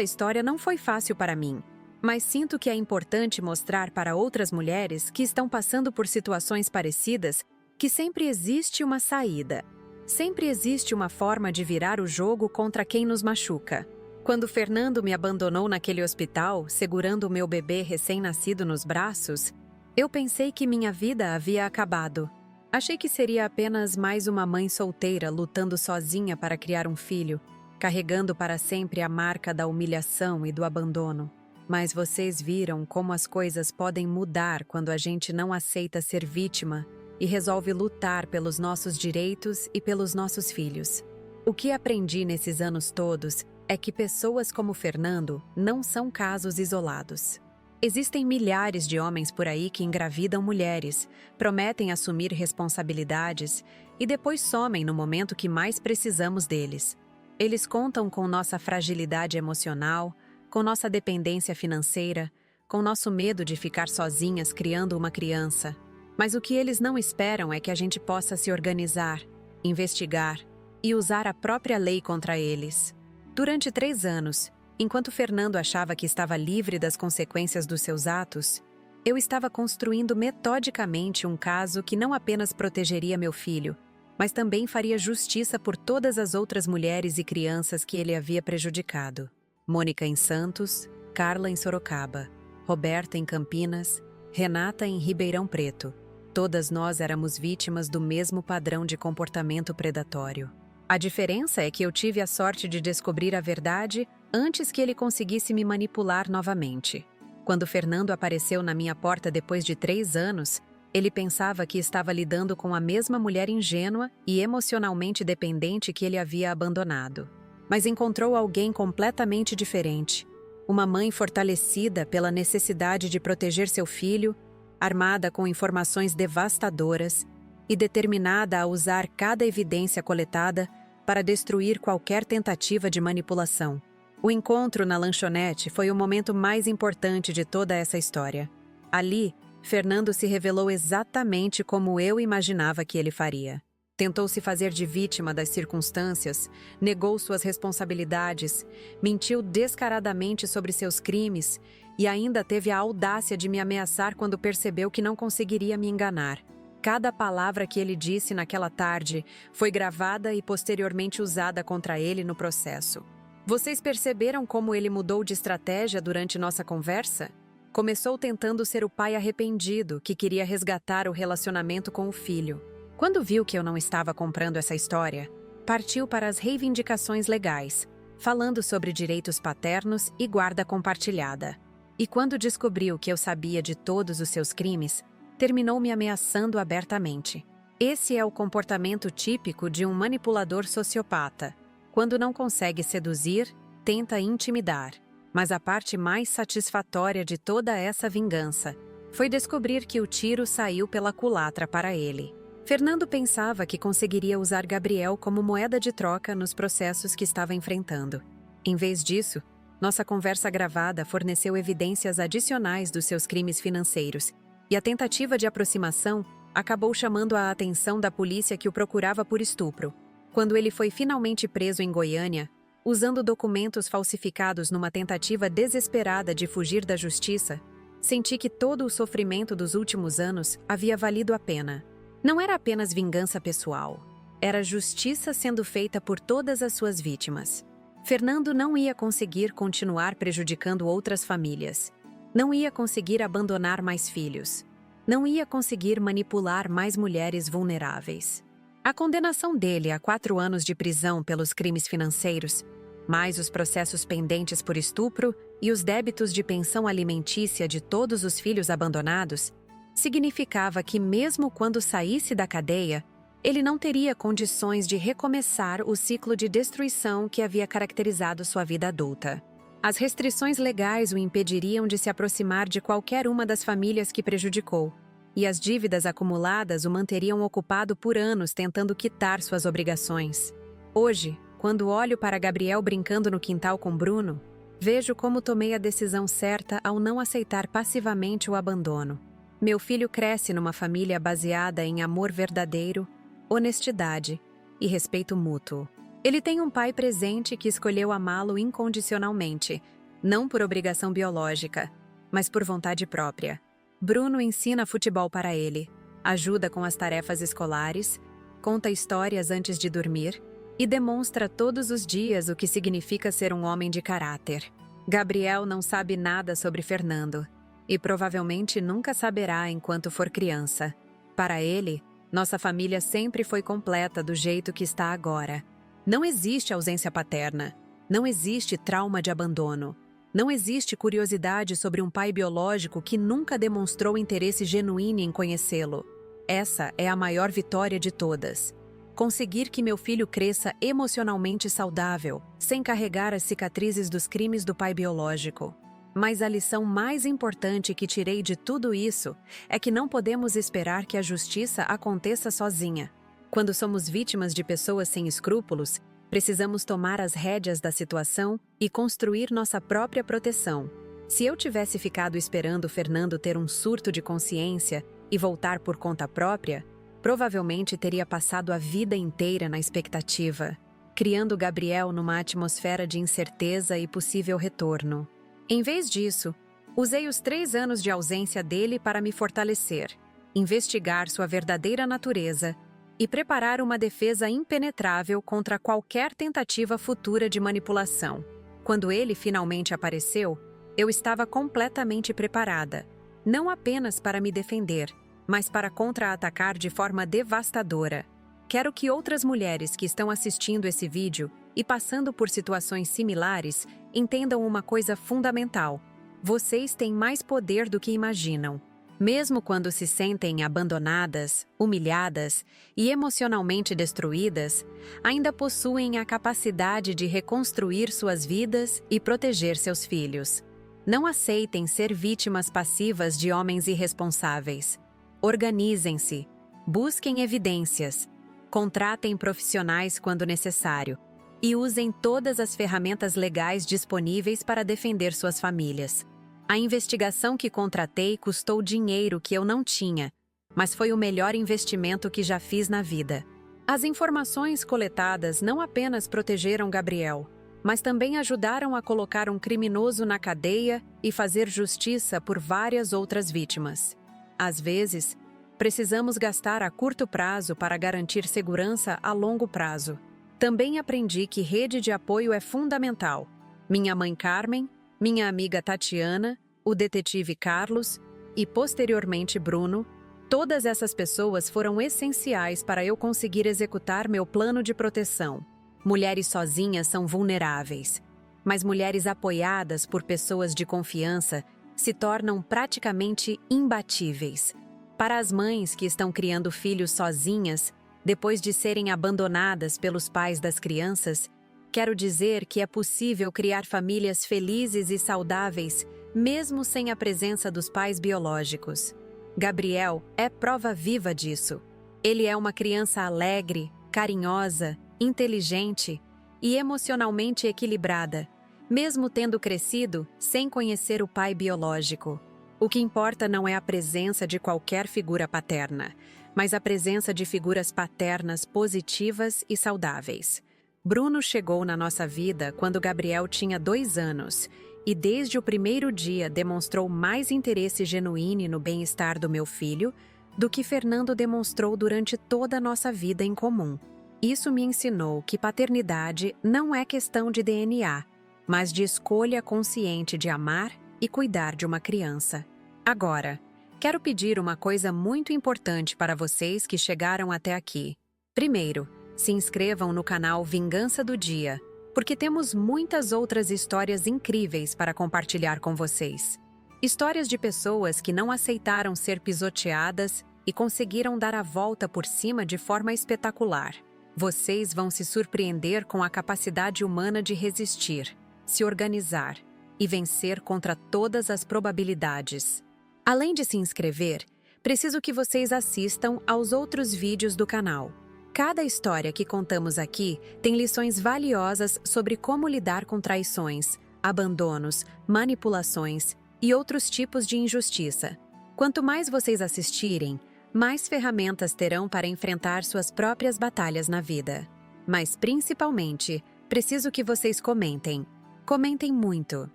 história não foi fácil para mim, mas sinto que é importante mostrar para outras mulheres que estão passando por situações parecidas que sempre existe uma saída. Sempre existe uma forma de virar o jogo contra quem nos machuca. Quando Fernando me abandonou naquele hospital, segurando o meu bebê recém-nascido nos braços, eu pensei que minha vida havia acabado. Achei que seria apenas mais uma mãe solteira lutando sozinha para criar um filho, carregando para sempre a marca da humilhação e do abandono. Mas vocês viram como as coisas podem mudar quando a gente não aceita ser vítima e resolve lutar pelos nossos direitos e pelos nossos filhos. O que aprendi nesses anos todos é que pessoas como Fernando não são casos isolados. Existem milhares de homens por aí que engravidam mulheres, prometem assumir responsabilidades e depois somem no momento que mais precisamos deles. Eles contam com nossa fragilidade emocional, com nossa dependência financeira, com nosso medo de ficar sozinhas criando uma criança. Mas o que eles não esperam é que a gente possa se organizar, investigar e usar a própria lei contra eles. Durante 3 anos, enquanto Fernando achava que estava livre das consequências dos seus atos, eu estava construindo metodicamente um caso que não apenas protegeria meu filho, mas também faria justiça por todas as outras mulheres e crianças que ele havia prejudicado. Mônica em Santos, Carla em Sorocaba, Roberta em Campinas, Renata em Ribeirão Preto. Todas nós éramos vítimas do mesmo padrão de comportamento predatório. A diferença é que eu tive a sorte de descobrir a verdade antes que ele conseguisse me manipular novamente. Quando Fernando apareceu na minha porta depois de 3 anos, ele pensava que estava lidando com a mesma mulher ingênua e emocionalmente dependente que ele havia abandonado. Mas encontrou alguém completamente diferente. Uma mãe fortalecida pela necessidade de proteger seu filho, armada com informações devastadoras e determinada a usar cada evidência coletada para destruir qualquer tentativa de manipulação. O encontro na lanchonete foi o momento mais importante de toda essa história. Ali, Fernando se revelou exatamente como eu imaginava que ele faria. Tentou se fazer de vítima das circunstâncias, negou suas responsabilidades, mentiu descaradamente sobre seus crimes e ainda teve a audácia de me ameaçar quando percebeu que não conseguiria me enganar. Cada palavra que ele disse naquela tarde foi gravada e posteriormente usada contra ele no processo. Vocês perceberam como ele mudou de estratégia durante nossa conversa? Começou tentando ser o pai arrependido que queria resgatar o relacionamento com o filho. Quando viu que eu não estava comprando essa história, partiu para as reivindicações legais, falando sobre direitos paternos e guarda compartilhada. E quando descobriu que eu sabia de todos os seus crimes, terminou me ameaçando abertamente. Esse é o comportamento típico de um manipulador sociopata. Quando não consegue seduzir, tenta intimidar. Mas a parte mais satisfatória de toda essa vingança foi descobrir que o tiro saiu pela culatra para ele. Fernando pensava que conseguiria usar Gabriel como moeda de troca nos processos que estava enfrentando. Em vez disso, nossa conversa gravada forneceu evidências adicionais dos seus crimes financeiros, e a tentativa de aproximação acabou chamando a atenção da polícia que o procurava por estupro. Quando ele foi finalmente preso em Goiânia, usando documentos falsificados numa tentativa desesperada de fugir da justiça, senti que todo o sofrimento dos últimos anos havia valido a pena. Não era apenas vingança pessoal, era justiça sendo feita por todas as suas vítimas. Fernando não ia conseguir continuar prejudicando outras famílias. Não ia conseguir abandonar mais filhos. Não ia conseguir manipular mais mulheres vulneráveis. A condenação dele a 4 anos de prisão pelos crimes financeiros, mais os processos pendentes por estupro e os débitos de pensão alimentícia de todos os filhos abandonados, significava que mesmo quando saísse da cadeia, ele não teria condições de recomeçar o ciclo de destruição que havia caracterizado sua vida adulta. As restrições legais o impediriam de se aproximar de qualquer uma das famílias que prejudicou, e as dívidas acumuladas o manteriam ocupado por anos tentando quitar suas obrigações. Hoje, quando olho para Gabriel brincando no quintal com Bruno, vejo como tomei a decisão certa ao não aceitar passivamente o abandono. Meu filho cresce numa família baseada em amor verdadeiro, honestidade e respeito mútuo. Ele tem um pai presente que escolheu amá-lo incondicionalmente, não por obrigação biológica, mas por vontade própria. Bruno ensina futebol para ele, ajuda com as tarefas escolares, conta histórias antes de dormir e demonstra todos os dias o que significa ser um homem de caráter. Gabriel não sabe nada sobre Fernando e provavelmente nunca saberá enquanto for criança. Para ele, nossa família sempre foi completa do jeito que está agora. Não existe ausência paterna, não existe trauma de abandono, não existe curiosidade sobre um pai biológico que nunca demonstrou interesse genuíno em conhecê-lo. Essa é a maior vitória de todas. Conseguir que meu filho cresça emocionalmente saudável, sem carregar as cicatrizes dos crimes do pai biológico. Mas a lição mais importante que tirei de tudo isso é que não podemos esperar que a justiça aconteça sozinha. Quando somos vítimas de pessoas sem escrúpulos, precisamos tomar as rédeas da situação e construir nossa própria proteção. Se eu tivesse ficado esperando Fernando ter um surto de consciência e voltar por conta própria, provavelmente teria passado a vida inteira na expectativa, criando Gabriel numa atmosfera de incerteza e possível retorno. Em vez disso, usei os 3 anos de ausência dele para me fortalecer, investigar sua verdadeira natureza e preparar uma defesa impenetrável contra qualquer tentativa futura de manipulação. Quando ele finalmente apareceu, eu estava completamente preparada, não apenas para me defender, mas para contra-atacar de forma devastadora. Quero que outras mulheres que estão assistindo esse vídeo e passando por situações similares entendam uma coisa fundamental. Vocês têm mais poder do que imaginam. Mesmo quando se sentem abandonadas, humilhadas e emocionalmente destruídas, ainda possuem a capacidade de reconstruir suas vidas e proteger seus filhos. Não aceitem ser vítimas passivas de homens irresponsáveis. Organizem-se, busquem evidências, contratem profissionais quando necessário e usem todas as ferramentas legais disponíveis para defender suas famílias. A investigação que contratei custou dinheiro que eu não tinha, mas foi o melhor investimento que já fiz na vida. As informações coletadas não apenas protegeram Gabriel, mas também ajudaram a colocar um criminoso na cadeia e fazer justiça por várias outras vítimas. Às vezes, precisamos gastar a curto prazo para garantir segurança a longo prazo. Também aprendi que rede de apoio é fundamental. Minha mãe Carmen, minha amiga Tatiana, o detetive Carlos e, posteriormente, Bruno, todas essas pessoas foram essenciais para eu conseguir executar meu plano de proteção. Mulheres sozinhas são vulneráveis, mas mulheres apoiadas por pessoas de confiança se tornam praticamente imbatíveis. Para as mães que estão criando filhos sozinhas, depois de serem abandonadas pelos pais das crianças, quero dizer que é possível criar famílias felizes e saudáveis, mesmo sem a presença dos pais biológicos. Gabriel é prova viva disso. Ele é uma criança alegre, carinhosa, inteligente e emocionalmente equilibrada, mesmo tendo crescido sem conhecer o pai biológico. O que importa não é a presença de qualquer figura paterna, mas a presença de figuras paternas positivas e saudáveis. Bruno chegou na nossa vida quando Gabriel tinha 2 anos e desde o primeiro dia demonstrou mais interesse genuíno no bem-estar do meu filho do que Fernando demonstrou durante toda a nossa vida em comum. Isso me ensinou que paternidade não é questão de DNA, mas de escolha consciente de amar e cuidar de uma criança. Agora, quero pedir uma coisa muito importante para vocês que chegaram até aqui. Primeiro, se inscrevam no canal Vingança do Dia, porque temos muitas outras histórias incríveis para compartilhar com vocês. Histórias de pessoas que não aceitaram ser pisoteadas e conseguiram dar a volta por cima de forma espetacular. Vocês vão se surpreender com a capacidade humana de resistir, se organizar e vencer contra todas as probabilidades. Além de se inscrever, preciso que vocês assistam aos outros vídeos do canal. Cada história que contamos aqui tem lições valiosas sobre como lidar com traições, abandonos, manipulações e outros tipos de injustiça. Quanto mais vocês assistirem, mais ferramentas terão para enfrentar suas próprias batalhas na vida. Mas, principalmente, preciso que vocês comentem. Comentem muito.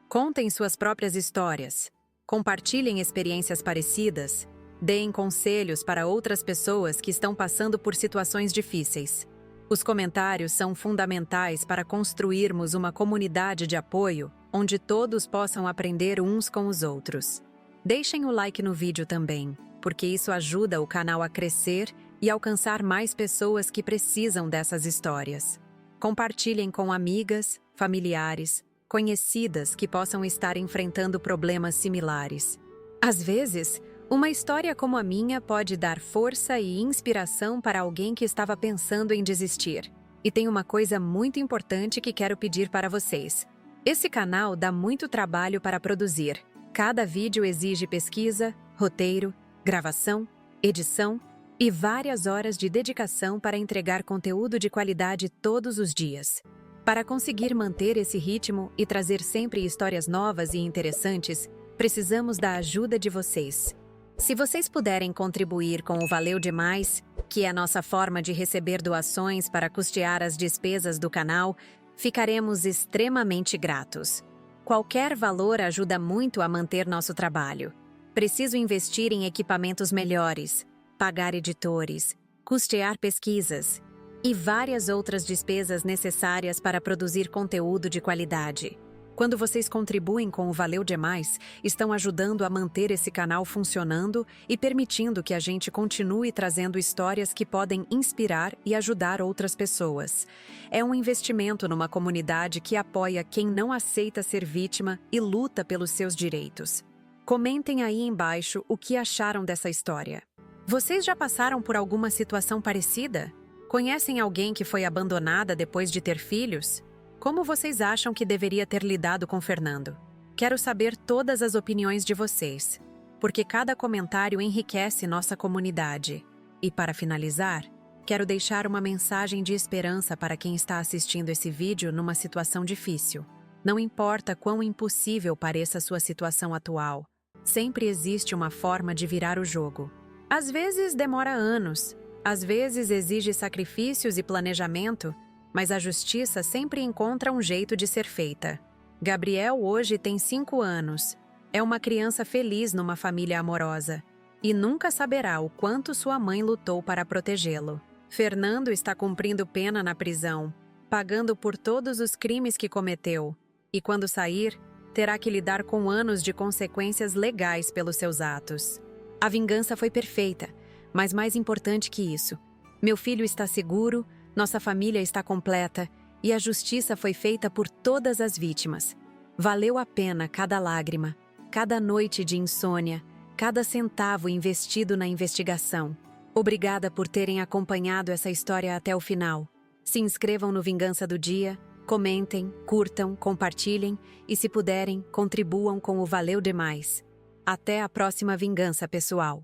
Contem suas próprias histórias. Compartilhem experiências parecidas. Deem conselhos para outras pessoas que estão passando por situações difíceis. Os comentários são fundamentais para construirmos uma comunidade de apoio onde todos possam aprender uns com os outros. Deixem o like no vídeo também, porque isso ajuda o canal a crescer e alcançar mais pessoas que precisam dessas histórias. Compartilhem com amigas, familiares, conhecidas que possam estar enfrentando problemas similares. Às vezes, uma história como a minha pode dar força e inspiração para alguém que estava pensando em desistir. E tem uma coisa muito importante que quero pedir para vocês. Esse canal dá muito trabalho para produzir. Cada vídeo exige pesquisa, roteiro, gravação, edição e várias horas de dedicação para entregar conteúdo de qualidade todos os dias. Para conseguir manter esse ritmo e trazer sempre histórias novas e interessantes, precisamos da ajuda de vocês. Se vocês puderem contribuir com o Valeu Demais, que é a nossa forma de receber doações para custear as despesas do canal, ficaremos extremamente gratos. Qualquer valor ajuda muito a manter nosso trabalho. Preciso investir em equipamentos melhores, pagar editores, custear pesquisas e várias outras despesas necessárias para produzir conteúdo de qualidade. Quando vocês contribuem com o Valeu Demais, estão ajudando a manter esse canal funcionando e permitindo que a gente continue trazendo histórias que podem inspirar e ajudar outras pessoas. É um investimento numa comunidade que apoia quem não aceita ser vítima e luta pelos seus direitos. Comentem aí embaixo o que acharam dessa história. Vocês já passaram por alguma situação parecida? Conhecem alguém que foi abandonada depois de ter filhos? Como vocês acham que deveria ter lidado com Fernando? Quero saber todas as opiniões de vocês, porque cada comentário enriquece nossa comunidade. E para finalizar, quero deixar uma mensagem de esperança para quem está assistindo esse vídeo numa situação difícil. Não importa quão impossível pareça sua situação atual, sempre existe uma forma de virar o jogo. Às vezes demora anos, às vezes exige sacrifícios e planejamento, mas a justiça sempre encontra um jeito de ser feita. Gabriel hoje tem 5 anos. É uma criança feliz numa família amorosa. E nunca saberá o quanto sua mãe lutou para protegê-lo. Fernando está cumprindo pena na prisão, pagando por todos os crimes que cometeu. E quando sair, terá que lidar com anos de consequências legais pelos seus atos. A vingança foi perfeita, mas mais importante que isso, meu filho está seguro, nossa família está completa e a justiça foi feita por todas as vítimas. Valeu a pena cada lágrima, cada noite de insônia, cada centavo investido na investigação. Obrigada por terem acompanhado essa história até o final. Se inscrevam no Vingança do Dia, comentem, curtam, compartilhem e, se puderem, contribuam com o Valeu Demais. Até a próxima vingança, pessoal!